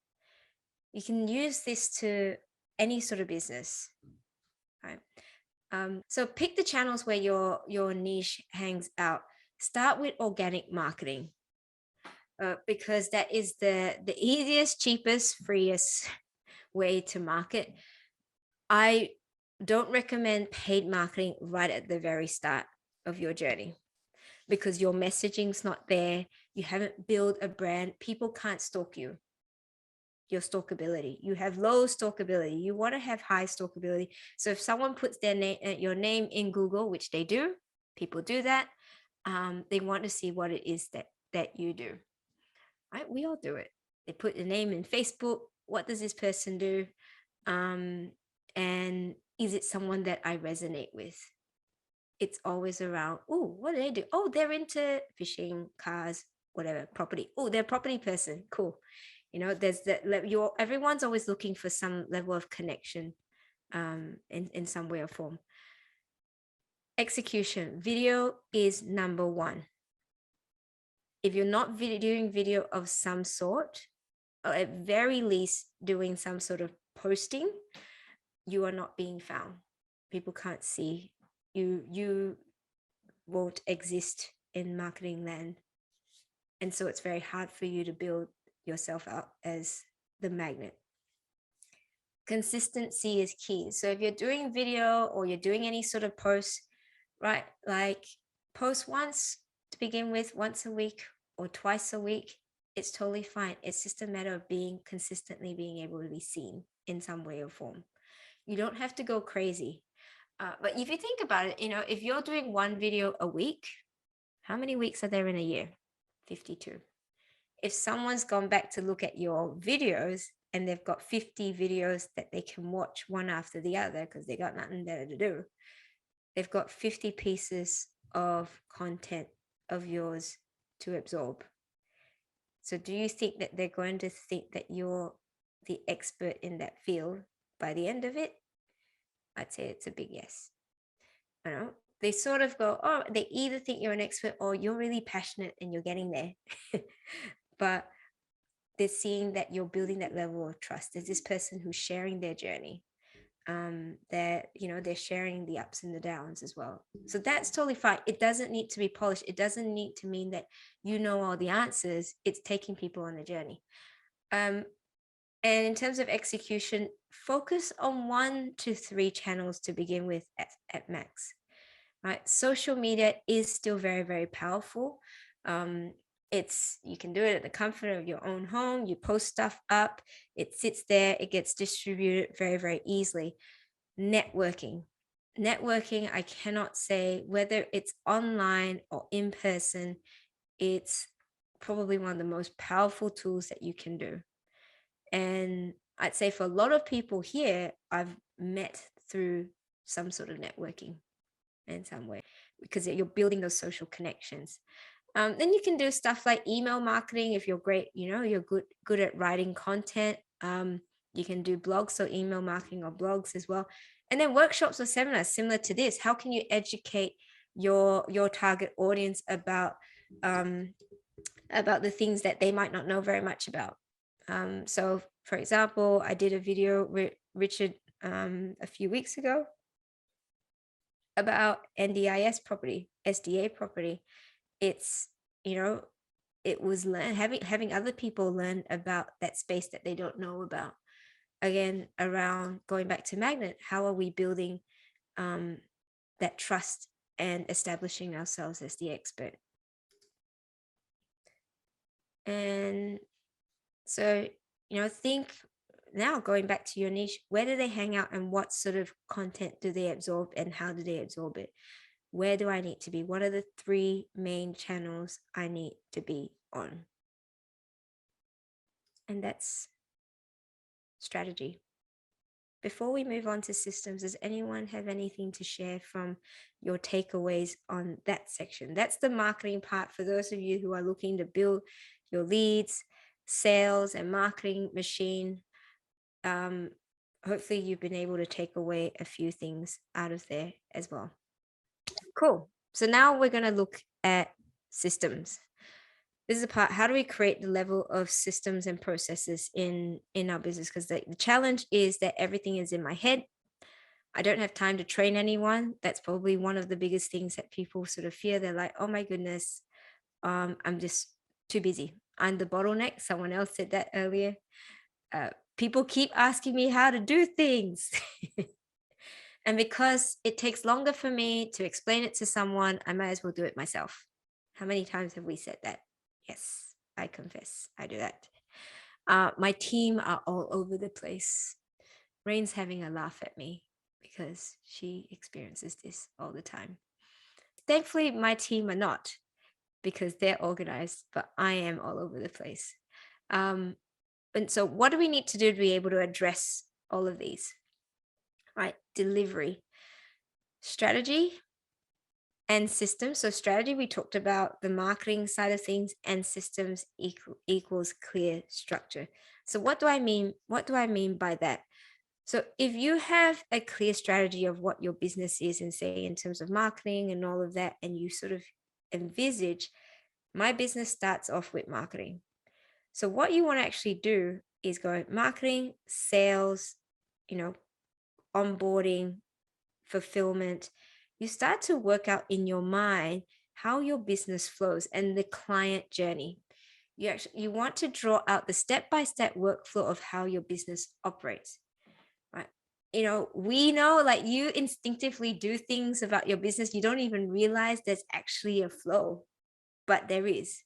You can use this to any sort of business, right? So pick the channels where your niche hangs out. Start with organic marketing, because that is the easiest, cheapest, freest way to market. I don't recommend paid marketing right at the very start of your journey, because your messaging's not there. You haven't built a brand. People can't stalk you. Your stalkability. You have low stalkability. You want to have high stalkability. So if someone puts your name in Google, which they do, people do that, they want to see what it is that you do. Right? We all do it. They put your name in Facebook. What does this person do? And is it someone that I resonate with? It's always around, oh, what do they do? Oh, they're into fishing, cars, whatever, property. Oh, they're a property person. Cool. There's that. Everyone's always looking for some level of connection, in some way or form. Execution. Video is number one. If you're not doing video of some sort, or at very least doing some sort of posting, you are not being found. People can't see you. You won't exist in marketing land. And so it's very hard for you to build yourself out as the magnet. Consistency is key. So if you're doing video or you're doing any sort of post, right, like post once to begin with, once a week or twice a week, it's totally fine. It's just a matter of consistently being able to be seen in some way or form. You don't have to go crazy. But if you think about it, if you're doing one video a week, how many weeks are there in a year? 52. If someone's gone back to look at your videos, and they've got 50 videos that they can watch one after the other because they got nothing better to do. They've got 50 pieces of content of yours to absorb. So do you think that they're going to think that you're the expert in that field by the end of it? I'd say it's a big yes. You know, they sort of go, oh, they either think you're an expert or you're really passionate and you're getting there. But they're seeing that you're building that level of trust. There's this person who's sharing their journey. They're sharing the ups and the downs as well. So that's totally fine. It doesn't need to be polished. It doesn't need to mean that you know all the answers. It's taking people on a journey. And in terms of execution, focus on 1 to 3 channels to begin with at max. Right? Social media is still very, very powerful. You can do it at the comfort of your own home. You post stuff up, it sits there, it gets distributed very, very easily. Networking, I cannot say whether it's online or in person, it's probably one of the most powerful tools that you can do. And I'd say for a lot of people here, I've met through some sort of networking in some way, because you're building those social connections. Then you can do stuff like email marketing. If you're great, you're good at writing content. You can do blogs, so email marketing or blogs as well. And then workshops or seminars similar to this. How can you educate your target audience about the things that they might not know very much about? So for example, I did a video with Richard a few weeks ago about NDIS property, SDA property. It's, it was having other people learn about that space that they don't know about. Again, around going back to Magnet, how are we building that trust and establishing ourselves as the expert? And so, think now, going back to your niche, where do they hang out and what sort of content do they absorb and how do they absorb it? Where do I need to be? What are the 3 main channels I need to be on? And that's strategy. Before we move on to systems, does anyone have anything to share from your takeaways on that section? That's the marketing part for those of you who are looking to build your leads, sales, and marketing machine. Hopefully you've been able to take away a few things out of there as well. Cool. So now we're going to look at systems. This is the part, how do we create the level of systems and processes in our business? Because the challenge is that everything is in my head. I don't have time to train anyone. That's probably one of the biggest things that people sort of fear. They're like, oh my goodness, I'm just too busy. I'm the bottleneck. Someone else said that earlier. People keep asking me how to do things. And because it takes longer for me to explain it to someone, I might as well do it myself. How many times have we said that? Yes, I confess, I do that. My team are all over the place. Rain's having a laugh at me because she experiences this all the time. Thankfully, my team are not, because they're organized, but I am all over the place. And so what do we need to do to be able to address all of these? Right, delivery, strategy, and systems. So strategy, we talked about the marketing side of things, and systems equals clear structure. So what do I mean? What do I mean by that? So if you have a clear strategy of what your business is, and say in terms of marketing and all of that, and you sort of envisage, my business starts off with marketing. So what you want to actually do is go marketing, sales, onboarding, fulfillment. You start to work out in your mind how your business flows and the client journey. You want to draw out the step-by-step workflow of how your business operates. Right? We know, like, you instinctively do things about your business. You don't even realize there's actually a flow, but there is.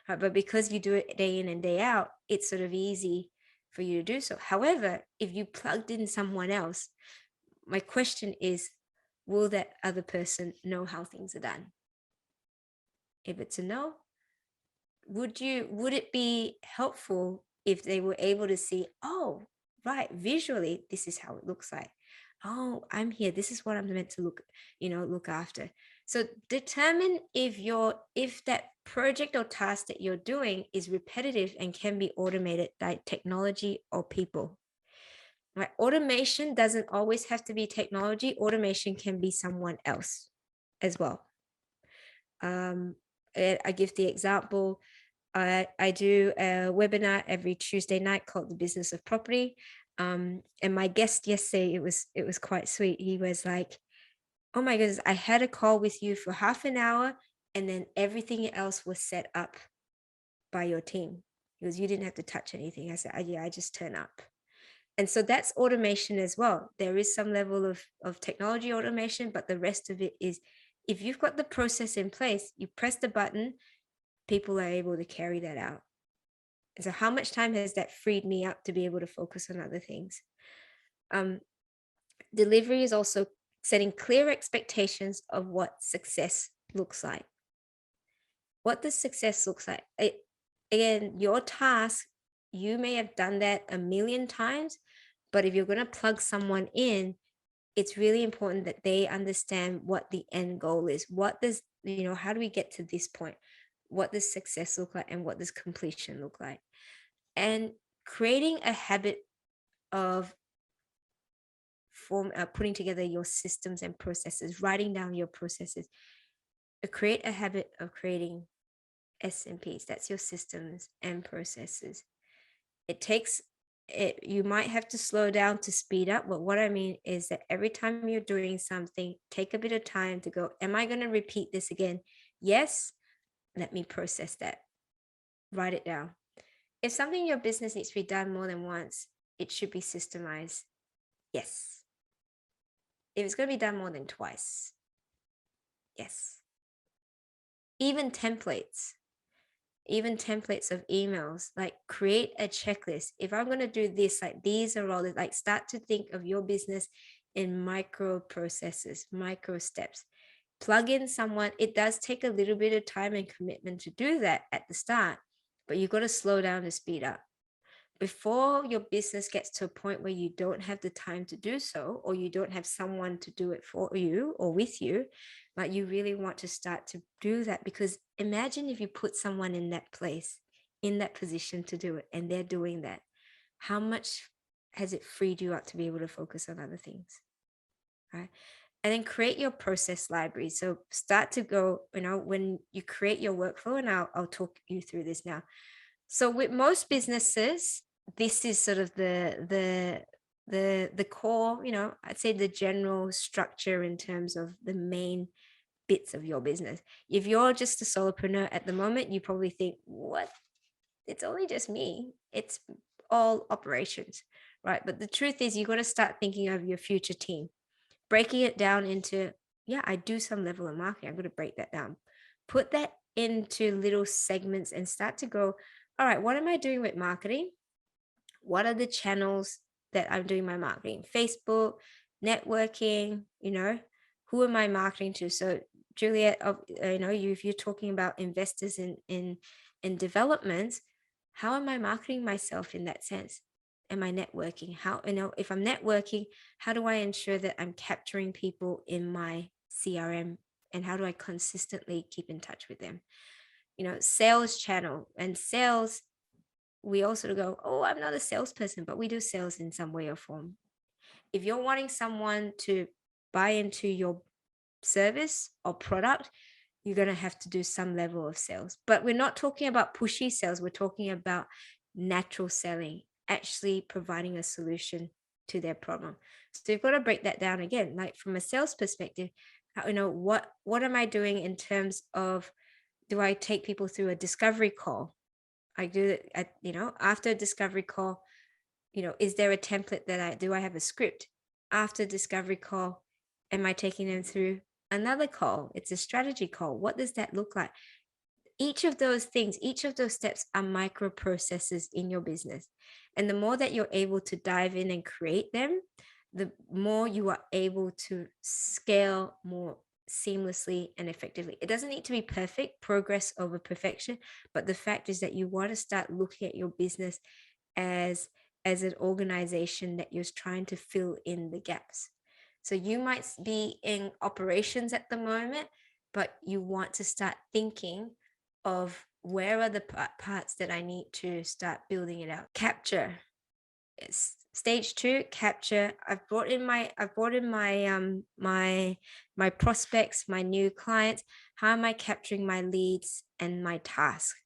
Right? But because you do it day in and day out, it's sort of easy for you to do so. However, if you plugged in someone else, my question is, will that other person know how things are done? If it's a no, would it be helpful if they were able to see, oh, right, visually, this is how it looks like. Oh, I'm here. This is what I'm meant to look after. So determine if that project or task that you're doing is repetitive and can be automated by technology or people. Right? Automation doesn't always have to be technology. Automation can be someone else as well. I give the example. I do a webinar every Tuesday night called The Business of Property. And my guest yesterday, it was quite sweet. He was like, oh my goodness, I had a call with you for half an hour and then everything else was set up by your team. He goes, you didn't have to touch anything. I said, yeah, I just turn up. And so that's automation as well. There is some level of technology automation, but the rest of it is, if you've got the process in place, you press the button, people are able to carry that out. And so how much time has that freed me up to be able to focus on other things? Delivery is also setting clear expectations of what success looks like. What does success looks like? Again, your task, you may have done that a million times, but if you're going to plug someone in, it's really important that they understand what the end goal is. What does, how do we get to this point? What does success look like and what does completion look like? And creating a habit of putting together your systems and processes, writing down your processes. Create a habit of creating SMPs. That's your systems and processes. You might have to slow down to speed up, but what I mean is that every time you're doing something, take a bit of time to go, am I going to repeat this again? Yes. Let me process that. Write it down. If something in your business needs to be done more than once, it should be systemized. Yes. If it's going to be done more than twice, yes. Even templates of emails, like create a checklist. If I'm going to do this, like these are all, like start to think of your business in micro processes, micro steps. Plug in someone. It does take a little bit of time and commitment to do that at the start, but you've got to slow down to speed up. Before your business gets to a point where you don't have the time to do so, or you don't have someone to do it for you or with you, but you really want to start to do that, because imagine if you put someone in that place, in that position to do it, and they're doing that. How much has it freed you up to be able to focus on other things? Right? And then create your process library. So start to go, when you create your workflow, and I'll talk you through this now. So with most businesses, this is sort of the core, I'd say the general structure in terms of the main bits of your business. If you're just a solopreneur at the moment, you probably think, what? It's only just me. It's all operations, right? But the truth is, you got to start thinking of your future team, breaking it down into, I do some level of marketing. I'm going to break that down. Put that into little segments and start to go, all right, what am I doing with marketing? What are the channels that I'm doing my marketing? Facebook, networking, who am I marketing to? So Juliet, if you're talking about investors in developments, how am I marketing myself in that sense? Am I networking? If I'm networking, how do I ensure that I'm capturing people in my CRM, and how do I consistently keep in touch with them? Sales channel and sales, we also go, oh, I'm not a salesperson, but we do sales in some way or form. If you're wanting someone to buy into your service or product, you're going to have to do some level of sales. But we're not talking about pushy sales. We're talking about natural selling, actually providing a solution to their problem. So you've got to break that down again, like from a sales perspective. What am I doing in terms of, do I take people through a discovery call? I do it, after a discovery call, is there a template do I have a script? After discovery call, am I taking them through another call? It's a strategy call. What does that look like? Each of those things, each of those steps are micro processes in your business. And the more that you're able to dive in and create them, the more you are able to scale more seamlessly and effectively. It doesn't need to be perfect, progress over perfection, but the fact is that you want to start looking at your business as an organization that you're trying to fill in the gaps. So you might be in operations at the moment, but you want to start thinking of where are the parts that I need to start building it out. Capture. It's stage 2, capture. I've brought in my prospects, my new clients. How am I capturing my leads and my tasks?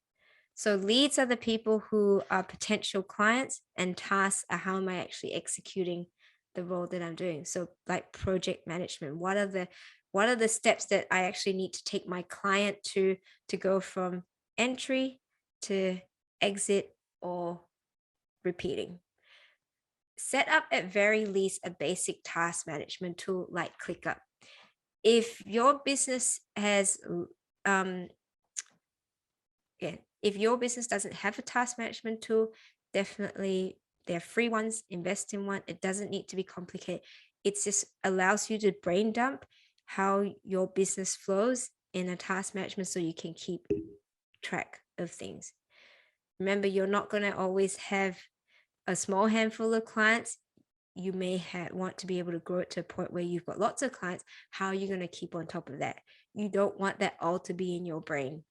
So leads are the people who are potential clients, and tasks are how am I actually executing the role that I'm doing. So like project management, what are the steps that I actually need to take my client to go from entry to exit or repeating. Set up at very least a basic task management tool like ClickUp. If your business has if your business doesn't have a task management tool, definitely there are free ones, invest in one. It doesn't need to be complicated. It just allows you to brain dump how your business flows in a task management so you can keep track of things. Remember, you're not going to always have a small handful of clients. You may want to be able to grow it to a point where you've got lots of clients. How are you going to keep on top of that? You don't want that all to be in your brain.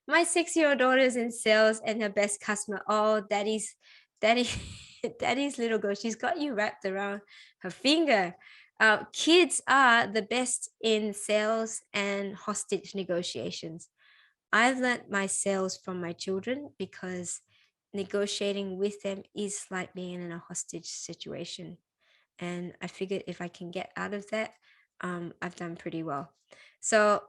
My 6-year-old daughter is in sales and her best customer. Oh, daddy's little girl. She's got you wrapped around her finger. Kids are the best in sales and hostage negotiations. I've learned my sales from my children because negotiating with them is like being in a hostage situation. And I figured if I can get out of that, I've done pretty well. So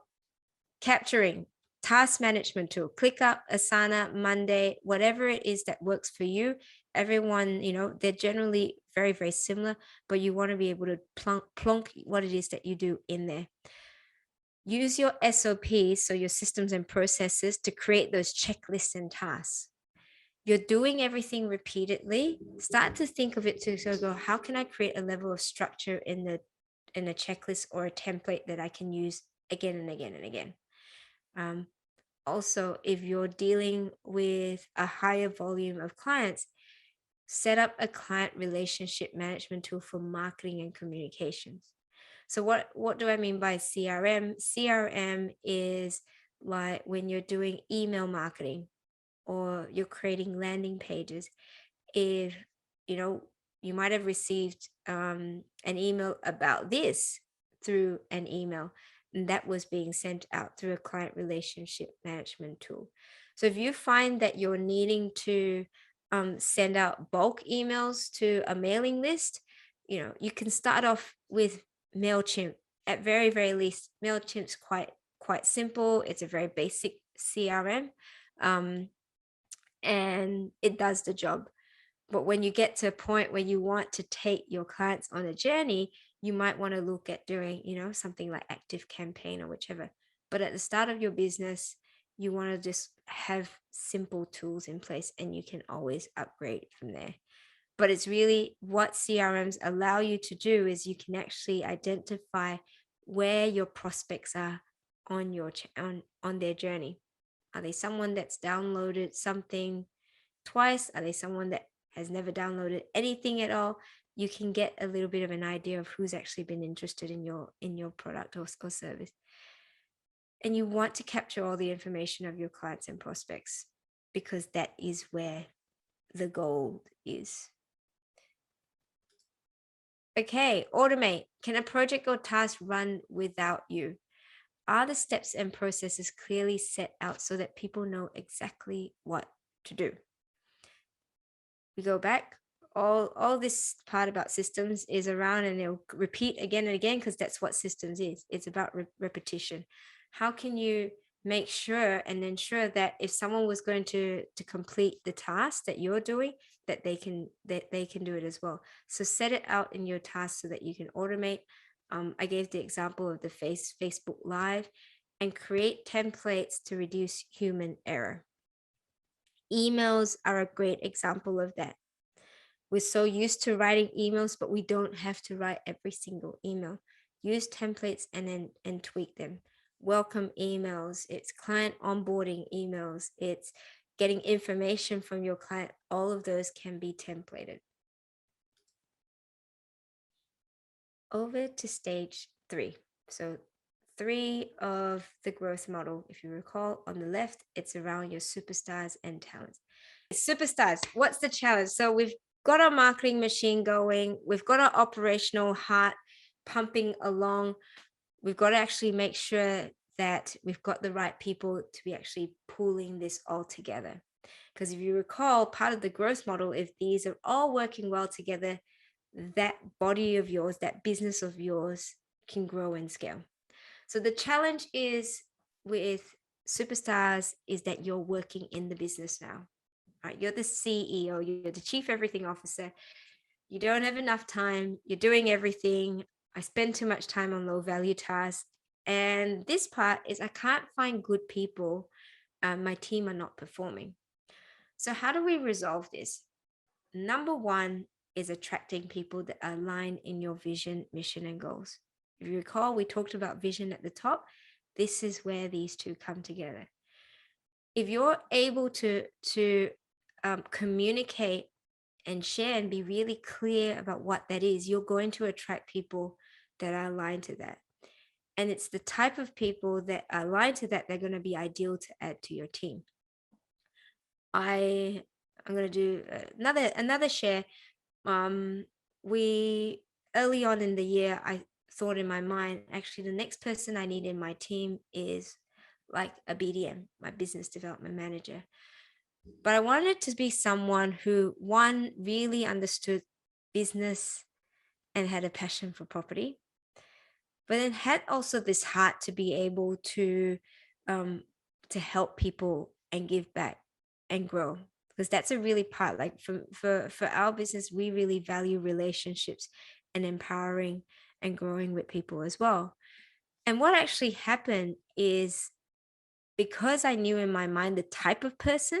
capturing, task management tool, ClickUp, Asana, Monday, whatever it is that works for you. Everyone, they're generally very, very similar, but you want to be able to plonk what it is that you do in there. Use your SOPs, so your systems and processes, to create those checklists and tasks. You're doing everything repeatedly. Start to think of it to go, how can I create a level of structure in a checklist or a template that I can use again and again and again. Also, if you're dealing with a higher volume of clients, set up a client relationship management tool for marketing and communications. So what do I mean by CRM? CRM is like when you're doing email marketing or you're creating landing pages. If you might have received an email about this through an email, and that was being sent out through a client relationship management tool. So if you find that you're needing to send out bulk emails to a mailing list, you can start off with MailChimp. At very, very least, MailChimp's quite simple. It's a very basic CRM, and it does the job. But when you get to a point where you want to take your clients on a journey, you might want to look at doing, something like Active Campaign or whichever. But at the start of your business, you want to just have simple tools in place and you can always upgrade from there. But it's really what CRMs allow you to do is you can actually identify where your prospects are on your on their journey. Are they someone that's downloaded something twice? Are they someone that has never downloaded anything at all? You can get a little bit of an idea of who's actually been interested in your product or service. And you want to capture all the information of your clients and prospects because that is where the gold is. Okay, automate. Can a project or task run without you? Are the steps and processes clearly set out so that people know exactly what to do? We go back. All this part about systems is around, and it'll repeat again and again because that's what systems is. It's about repetition. How can you make sure and ensure that if someone was going to complete the task that you're doing, that they can do it as well? So set it out in your task so that you can automate. I gave the example of the Facebook Live, and create templates to reduce human error. Emails are a great example of that. We're so used to writing emails, but we don't have to write every single email. Use templates and tweak them. Welcome emails, it's client onboarding emails, it's getting information from your client, all of those can be templated. Over to stage 3. So 3 of the growth model, if you recall, on the left, it's around your superstars and talents. Superstars, what's the challenge? So we've got our marketing machine going, we've got our operational heart pumping along. We've got to actually make sure that we've got the right people to be actually pulling this all together. Because if you recall, part of the growth model, if these are all working well together, that body of yours, that business of yours can grow and scale. So the challenge is with superstars is that you're working in the business now, right? You're the CEO, you're the chief everything officer. You don't have enough time. You're doing everything. I spend too much time on low value tasks. And this part is I can't find good people. My team are not performing. So how do we resolve this? Number one is attracting people that are aligned in your vision, mission, and goals. If you recall, we talked about vision at the top. This is where these two come together. If you're able to communicate and share and be really clear about what that is, you're going to attract people that are aligned to that. And it's the type of people that are aligned to that, they're going to be ideal to add to your team. I'm going to do another share. We early on in the year, I thought in my mind, actually, the next person I need in my team is like a BDM, my business development manager. But I wanted to be someone who, one, really understood business and had a passion for property, but then had also this heart to be able to help people and give back and grow. Because that's a really part, like for our business, we really value relationships and empowering and growing with people as well. And what actually happened is, because I knew in my mind the type of person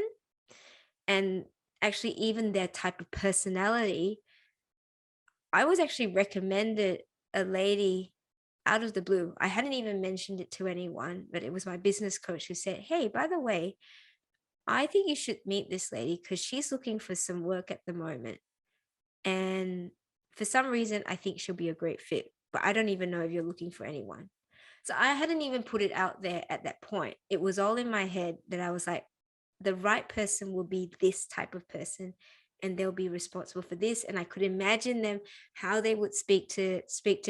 and actually even their type of personality, I was actually recommended a lady out of the blue. I hadn't even mentioned it to anyone, but it was my business coach who said, "Hey, by the way, I think you should meet this lady because she's looking for some work at the moment. And for some reason, I think she'll be a great fit, but I don't even know if you're looking for anyone." So I hadn't even put it out there at that point. It was all in my head that I was like, the right person will be this type of person and they'll be responsible for this. And I could imagine them, how they would speak to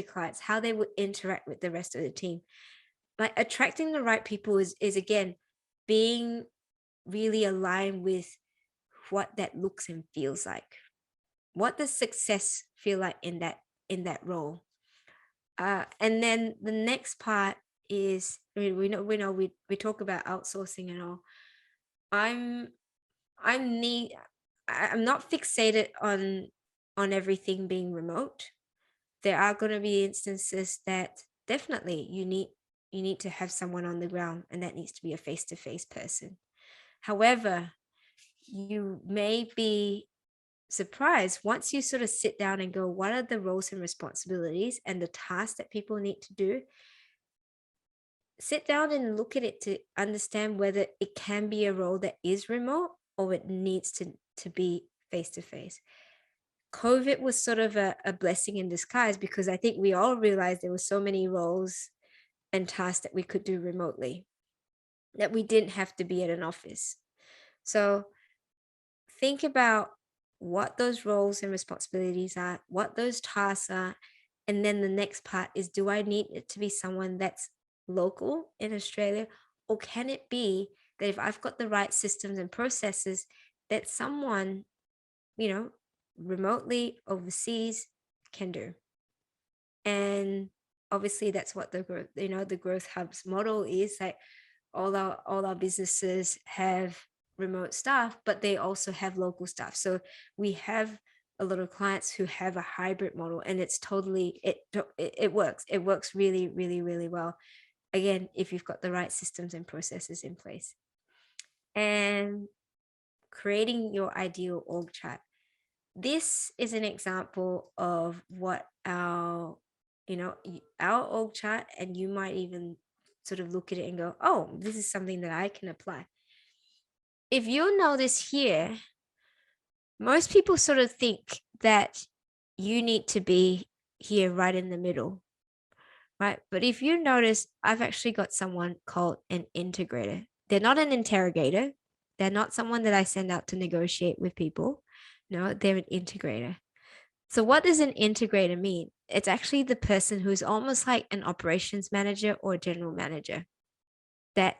clients, how they would interact with the rest of the team. Like attracting the right people is again being really aligned with what that looks and feels like. What does success feel like in that role? And then the next part is, I mean, we talk about outsourcing and all. I'm not fixated on everything being remote. There are going to be instances that definitely you need to have someone on the ground, and that needs to be a face-to-face person. However, you may be surprised once you sort of sit down and go, what are the roles and responsibilities and the tasks that people need to do? Sit down and look at it to understand whether it can be a role that is remote or it needs to be face to face. COVID was sort of a blessing in disguise, because I think we all realized there were so many roles and tasks that we could do remotely that we didn't have to be at an office. So think about what those roles and responsibilities are, what those tasks are. And then the next part is, do I need it to be someone that's local in Australia? Or can it be that if I've got the right systems and processes, that someone, remotely overseas can do? And obviously that's what the growth, the growth hubs model is. Like all our businesses have remote staff, but they also have local staff. So we have a lot of clients who have a hybrid model, and it's totally it works. It works really, really, really well. Again, if you've got the right systems and processes in place. And creating your ideal org chart. This is an example of what our org chart, and you might even sort of look at it and go, oh, this is something that I can apply. if you'll notice here, most people sort of think that you need to be here right in the middle, right? But if you notice, I've actually got someone called an integrator. They're not an interrogator. They're not someone that I send out to negotiate with people. No, they're an integrator. So what does an integrator mean? It's actually the person who's almost like an operations manager or general manager that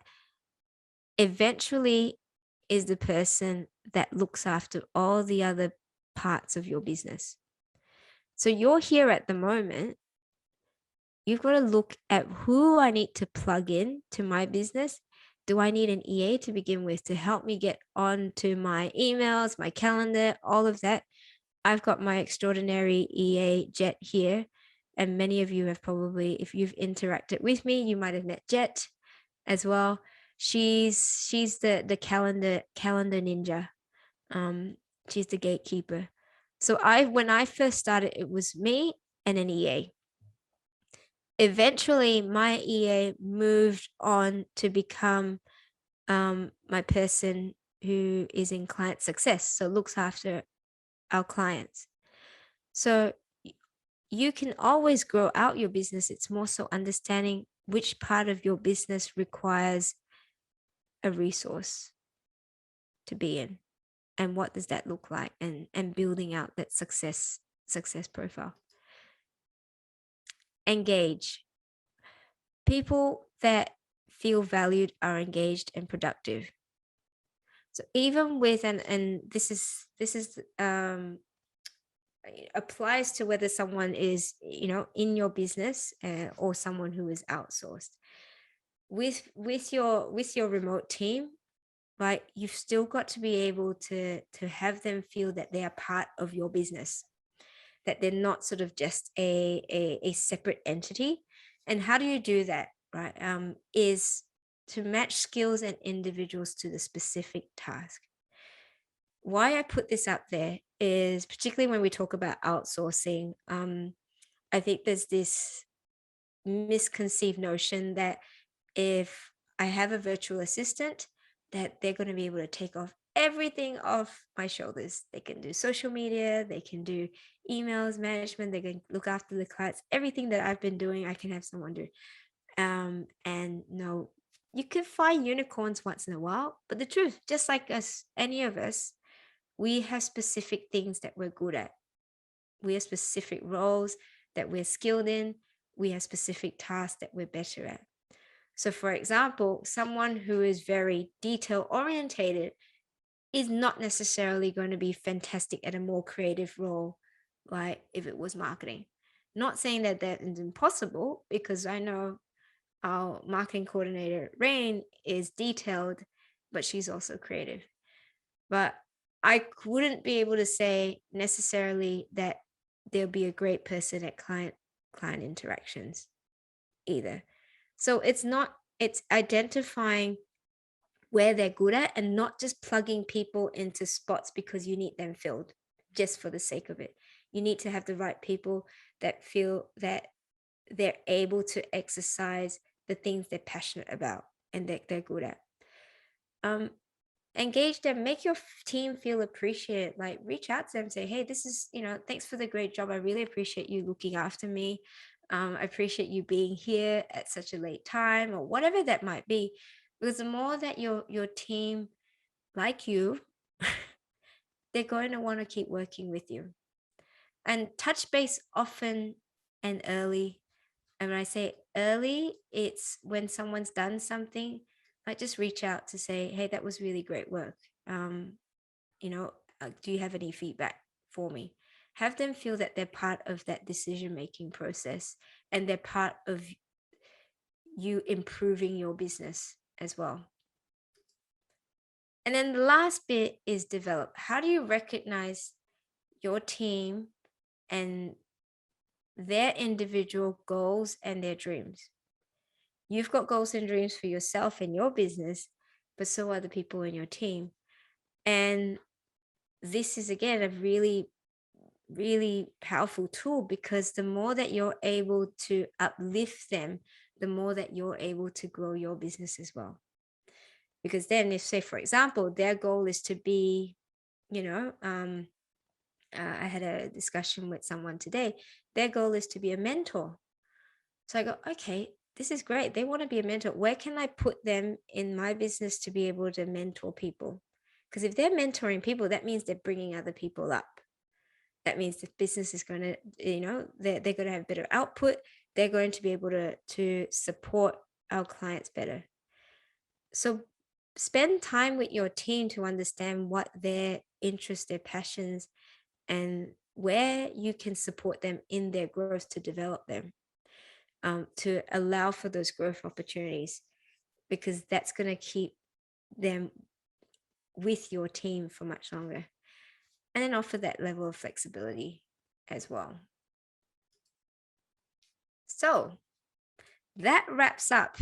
eventually is the person that looks after all the other parts of your business. So you're here at the moment. You've got to look at who I need to plug in to my business. Do I need an EA to begin with to help me get onto my emails, my calendar, all of that? I've got my extraordinary EA, Jet, here. And many of you have probably, if you've interacted with me, you might have met Jet as well. She's the calendar ninja. She's the gatekeeper. So when I first started, it was me and an EA. Eventually, my EA moved on to become my person who is in client success, so looks after our clients. So you can always grow out your business. It's more so understanding which part of your business requires a resource to be in, and what does that look like, and building out that success profile. Engage. People that feel valued are engaged and productive. So even with and this is applies to whether someone is in your business or someone who is outsourced. With your remote team, right, you've still got to be able to have them feel that they are part of your business, that they're not sort of just a separate entity. And how do you do that, right? Is to match skills and individuals to the specific task. Why I put this out there is particularly when we talk about outsourcing, I think there's this misconceived notion that if I have a virtual assistant, that they're going to be able to take off everything off my shoulders. They can do social media, they can do emails management, they can look after the clients, everything that I've been doing, I can have someone do. And no, you can find unicorns once in a while, but the truth, just like us, any of us, we have specific things that we're good at. We have specific roles that we're skilled in. We have specific tasks that we're better at. So for example, someone who is very detail orientated is not necessarily going to be fantastic at a more creative role, like if it was marketing. Not saying that that is impossible, because I know our marketing coordinator, Rain, is detailed, but she's also creative. But I wouldn't be able to say necessarily that they'll be a great person at client interactions either. So it's identifying where they're good at and not just plugging people into spots because you need them filled just for the sake of it. You need to have the right people that feel that they're able to exercise the things they're passionate about and that they're good at. Engage them, make your team feel appreciated. Like reach out to them, say, hey, this is, thanks for the great job. I really appreciate you looking after me. I appreciate you being here at such a late time, or whatever that might be. Because the more that your team like you, they're going to want to keep working with you. And touch base often and early. And when I say early, it's when someone's done something, I just reach out to say, hey, that was really great work. Do you have any feedback for me? Have them feel that they're part of that decision-making process and they're part of you improving your business as well. And then the last bit is develop. How do you recognize your team and their individual goals and their dreams? You've got goals and dreams for yourself and your business, but so are the people in your team. And this is, again, a really, really powerful tool, because the more that you're able to uplift them, the more that you're able to grow your business as well. Because then if, say, for example, their goal is to be, I had a discussion with someone today, their goal is to be a mentor. So I go, okay, this is great. They want to be a mentor. Where can I put them in my business to be able to mentor people? Because if they're mentoring people, that means they're bringing other people up. That means the business is going to, they're going to have better output. They're going to be able to support our clients better. So spend time with your team to understand what their interests, their passions, and where you can support them in their growth to develop them, to allow for those growth opportunities, because that's going to keep them with your team for much longer. And then offer that level of flexibility as well. So that wraps up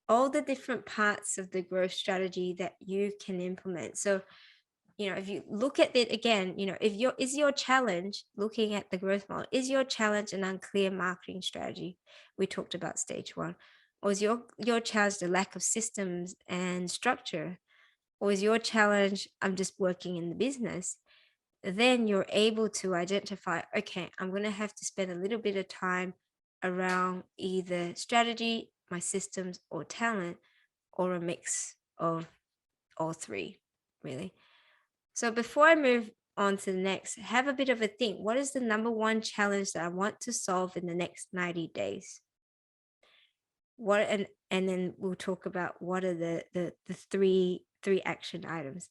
all the different parts of the growth strategy that you can implement. So, if you look at it again, if your challenge looking at the growth model, is your challenge an unclear marketing strategy? We talked about stage 1. Or is your challenge the lack of systems and structure? Or is your challenge, I'm just working in the business? Then you're able to identify, okay, I'm going to have to spend a little bit of time around either strategy, my systems, or talent, or a mix of all three, really. So before I move on to the next, have a bit of a think. What is the number one challenge that I want to solve in the next 90 days? And then we'll talk about what are the three action items.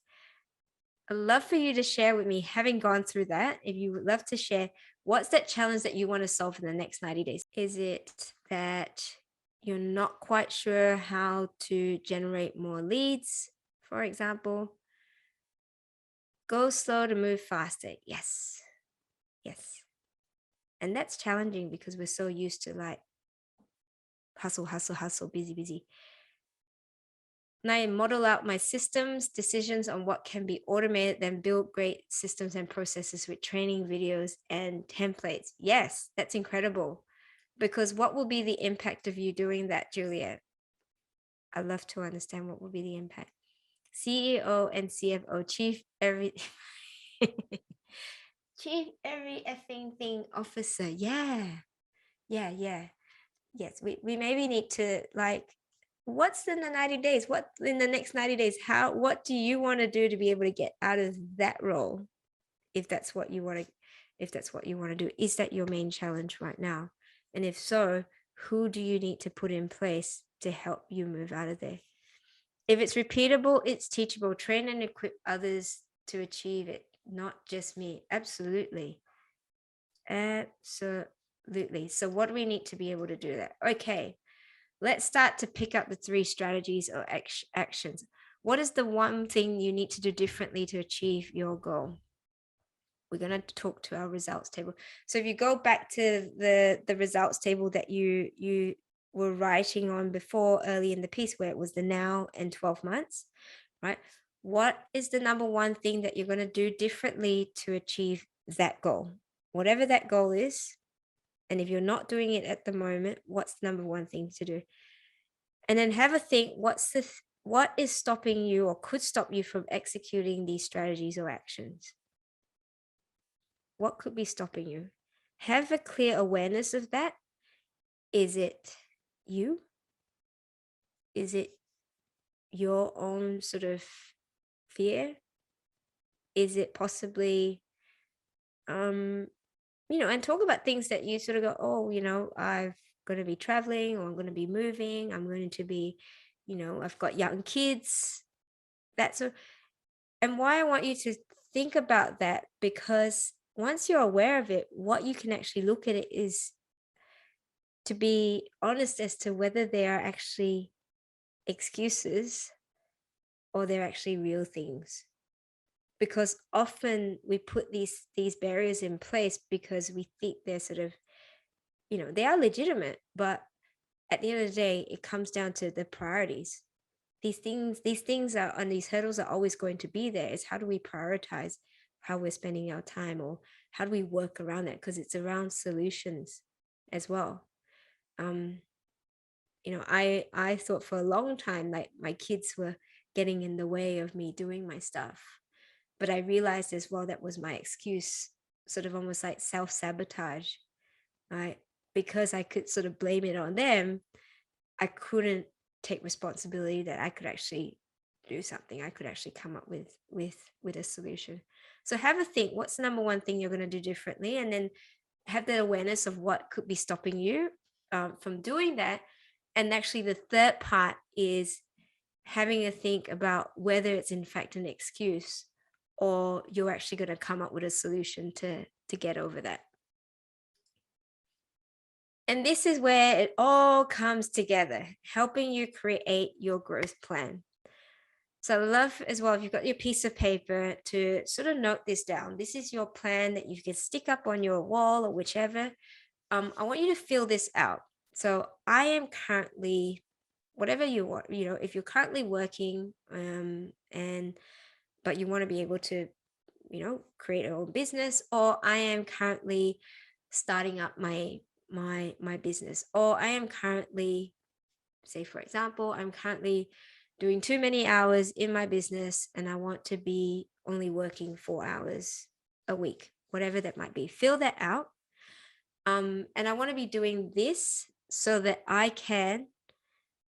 I'd love for you to share with me, having gone through that, if you would love to share, what's that challenge that you want to solve in the next 90 days? Is it that you're not quite sure how to generate more leads, for example? Go slow to move faster. Yes. Yes. And that's challenging because we're so used to like hustle, hustle, hustle, busy, busy. And I model out my systems, decisions on what can be automated, then build great systems and processes with training videos and templates. Yes, that's incredible. Because what will be the impact of you doing that, Juliet? I'd love to understand what will be the impact. CEO and CFO, chief every effing thing officer. Yeah. Yes, we maybe need to like, what's in the 90 days? What in the next 90 days? What do you want to do to be able to get out of that role? If that's what you want to do, is that your main challenge right now? And if so, who do you need to put in place to help you move out of there? If it's repeatable, it's teachable. Train and equip others to achieve it, not just me. Absolutely. So what do we need to be able to do that? Okay, let's start to pick up the 3 strategies or actions. What is the one thing you need to do differently to achieve your goal? We're going to talk to our results table. So if you go back to the results table that you were writing on before, early in the piece, where it was the now and 12 months, right? What is the number one thing that you're going to do differently to achieve that goal? Whatever that goal is. And if you're not doing it at the moment, what's the number one thing to do? And then have a think, what is stopping you or could stop you from executing these strategies or actions? What could be stopping you? Have a clear awareness of that. Is it you? Is it your own sort of fear? Is it possibly, and talk about things that you sort of go, oh, I'm going to be traveling, or I'm going to be moving. I'm going to be, I've got young kids. And why I want you to think about that, because once you're aware of it, what you can actually look at it is to be honest as to whether they are actually excuses or they're actually real things. Because often we put these barriers in place because we think they're sort of, they are legitimate, but at the end of the day, it comes down to the priorities. These things are, and these hurdles are always going to be there. It's how do we prioritize how we're spending our time, or how do we work around that? Because it's around solutions as well. I thought for a long time, like my kids were getting in the way of me doing my stuff. But I realized as well that was my excuse, sort of almost like self-sabotage, right? Because I could sort of blame it on them, I couldn't take responsibility that I could actually do something. I could actually come up with a solution. So have a think, what's the number one thing you're going to do differently? And then have that awareness of what could be stopping you from doing that. And actually the third part is having a think about whether it's in fact an excuse or you're actually going to come up with a solution to get over that. And this is where it all comes together, helping you create your growth plan. So I love as well, if you've got your piece of paper, to sort of note this down. This is your plan that you can stick up on your wall or whichever. I want you to fill this out. So I am currently, whatever you want, if you're currently working but you want to be able to, create your own business, or I am currently starting up my business, or I am currently, say for example, I'm currently doing too many hours in my business and I want to be only working 4 hours a week, whatever that might be. Fill that out. And I want to be doing this so that I can,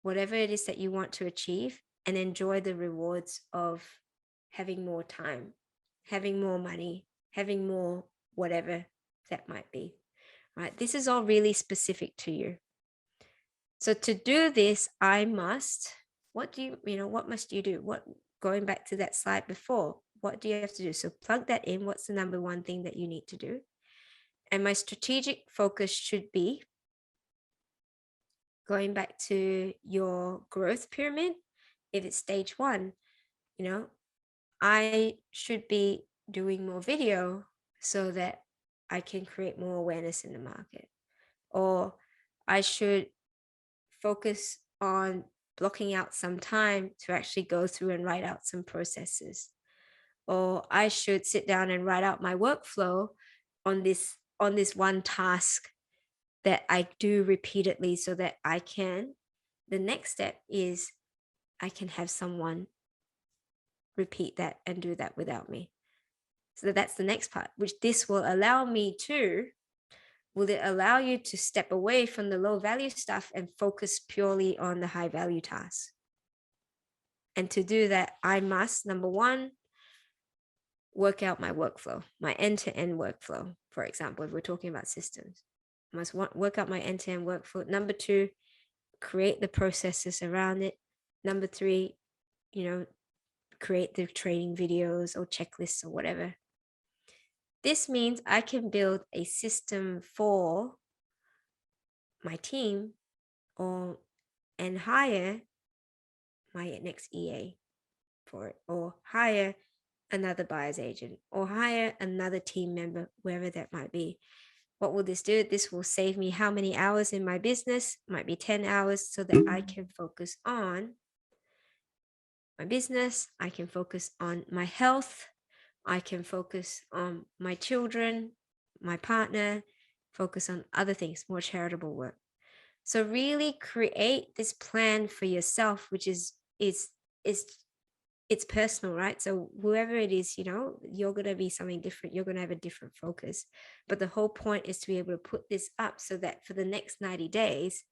whatever it is that you want to achieve, and enjoy the rewards of having more time, having more money, having more whatever that might be, right? This is all really specific to you. So to do this, what must you do? Going back to that slide before, what do you have to do? So plug that in. What's the number one thing that you need to do? And my strategic focus should be going back to your growth pyramid. If it's stage 1, I should be doing more video so that I can create more awareness in the market. Or I should focus on blocking out some time to actually go through and write out some processes. Or I should sit down and write out my workflow on this one task that I do repeatedly, so that the next step is I can have someone repeat that and do that without me. So that's the next part, which this will allow me to. Will it allow you to step away from the low value stuff and focus purely on the high value tasks? And to do that, I must, number one, work out my workflow, my end-to-end workflow. For example, if we're talking about systems, I must work out my end-to-end workflow. Number two, create the processes around it. Number three, create the training videos or checklists or whatever. This means I can build a system for my team and hire my next EA for it, or hire another buyer's agent, or hire another team member, wherever that might be. What will this do? This will save me how many hours in my business? Might be 10 hours, so that I can focus on my business. I can focus on my health. I can focus on my children, my partner, focus on other things, more charitable work. So really create this plan for yourself, which is it's personal, right? So whoever it is, you're going to be something different. You're going to have a different focus. But the whole point is to be able to put this up so that for the next 90 days,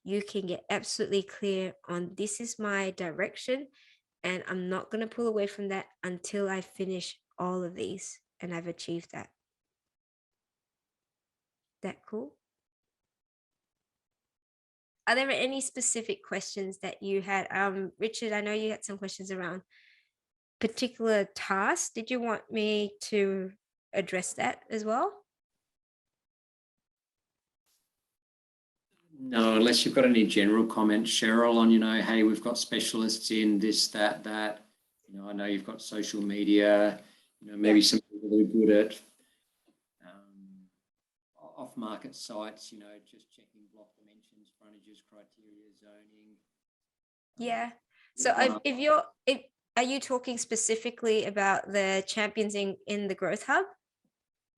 you can get absolutely clear on, this is my direction, and I'm not going to pull away from that until I finish all of these and I've achieved that. That cool? Are there any specific questions that you had? Richard, I know you had some questions around particular tasks. Did you want me to address that as well? No, unless you've got any general comments, Cheryl, on, hey, we've got specialists in this, that. I know you've got social media, maybe some people that are good at off-market sites, just checking block dimensions, frontages, criteria, zoning. Yeah. So are you talking specifically about the champions in the Growth Hub?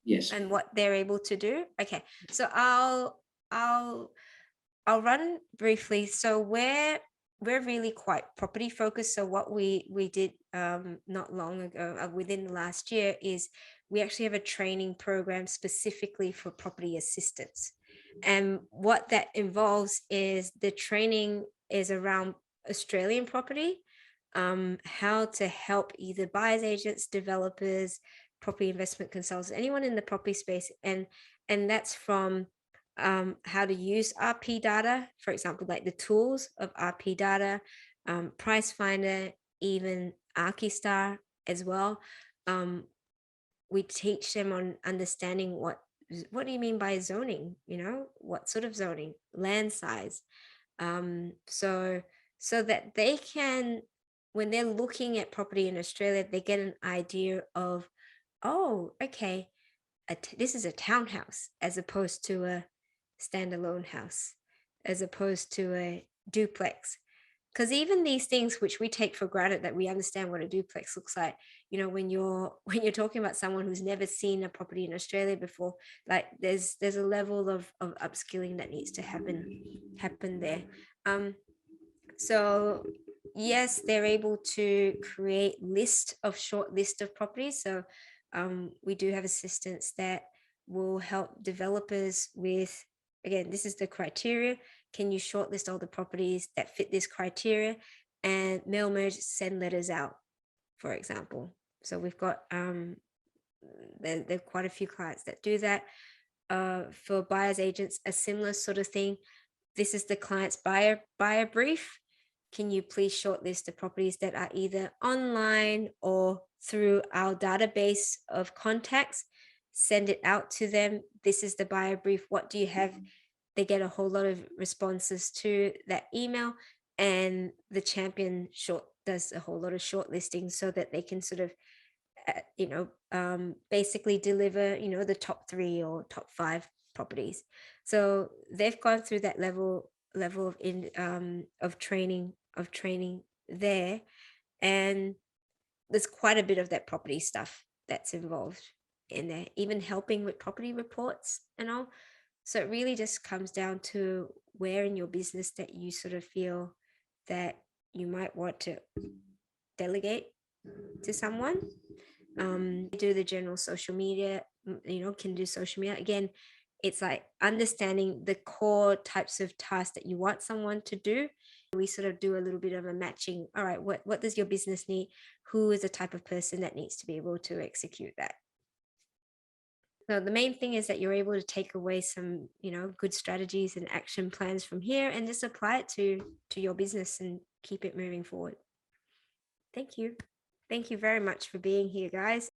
Yes. And what they're able to do? Okay. So I'll run briefly. So where we're really quite property focused. So what we did not long ago, within the last year, is we actually have a training program specifically for property assistance. And what that involves is the training is around Australian property, how to help either buyers agents, developers, property investment consultants, anyone in the property space. And that's from how to use RP data, for example, like the tools of RP data, Price Finder, even Archistar as well. We teach them on understanding what do you mean by zoning, what sort of zoning, land size. So that they can, when they're looking at property in Australia, they get an idea of, oh, okay, this is a townhouse as opposed to a standalone house, as opposed to a duplex. Because even these things which we take for granted, that we understand what a duplex looks like, when you're talking about someone who's never seen a property in Australia before, like there's a level of upskilling that needs to happen there. So yes, they're able to create short list of properties. So we do have assistants that will help developers with, again, this is the criteria. Can you shortlist all the properties that fit this criteria and mail merge, send letters out, for example? So we've got there are quite a few clients that do that. For buyers agents, a similar sort of thing. This is the client's buyer brief. Can you please shortlist the properties that are either online or through our database of contacts? Send it out to them. This is the buyer brief. What do you have? They get a whole lot of responses to that email, and the champion does a whole lot of shortlisting so that they can sort of basically deliver the top 3 or top 5 properties. So they've gone through that level of training there, and there's quite a bit of that property stuff that's involved in there, even helping with property reports and all. So it really just comes down to where in your business that you sort of feel that you might want to delegate to someone. Do the general social media, can do social media. Again, it's like understanding the core types of tasks that you want someone to do. We sort of do a little bit of a matching. All right, what does your business need? Who is the type of person that needs to be able to execute that? So the main thing is that you're able to take away some, good strategies and action plans from here and just apply it to your business and keep it moving forward. Thank you. Thank you very much for being here, guys.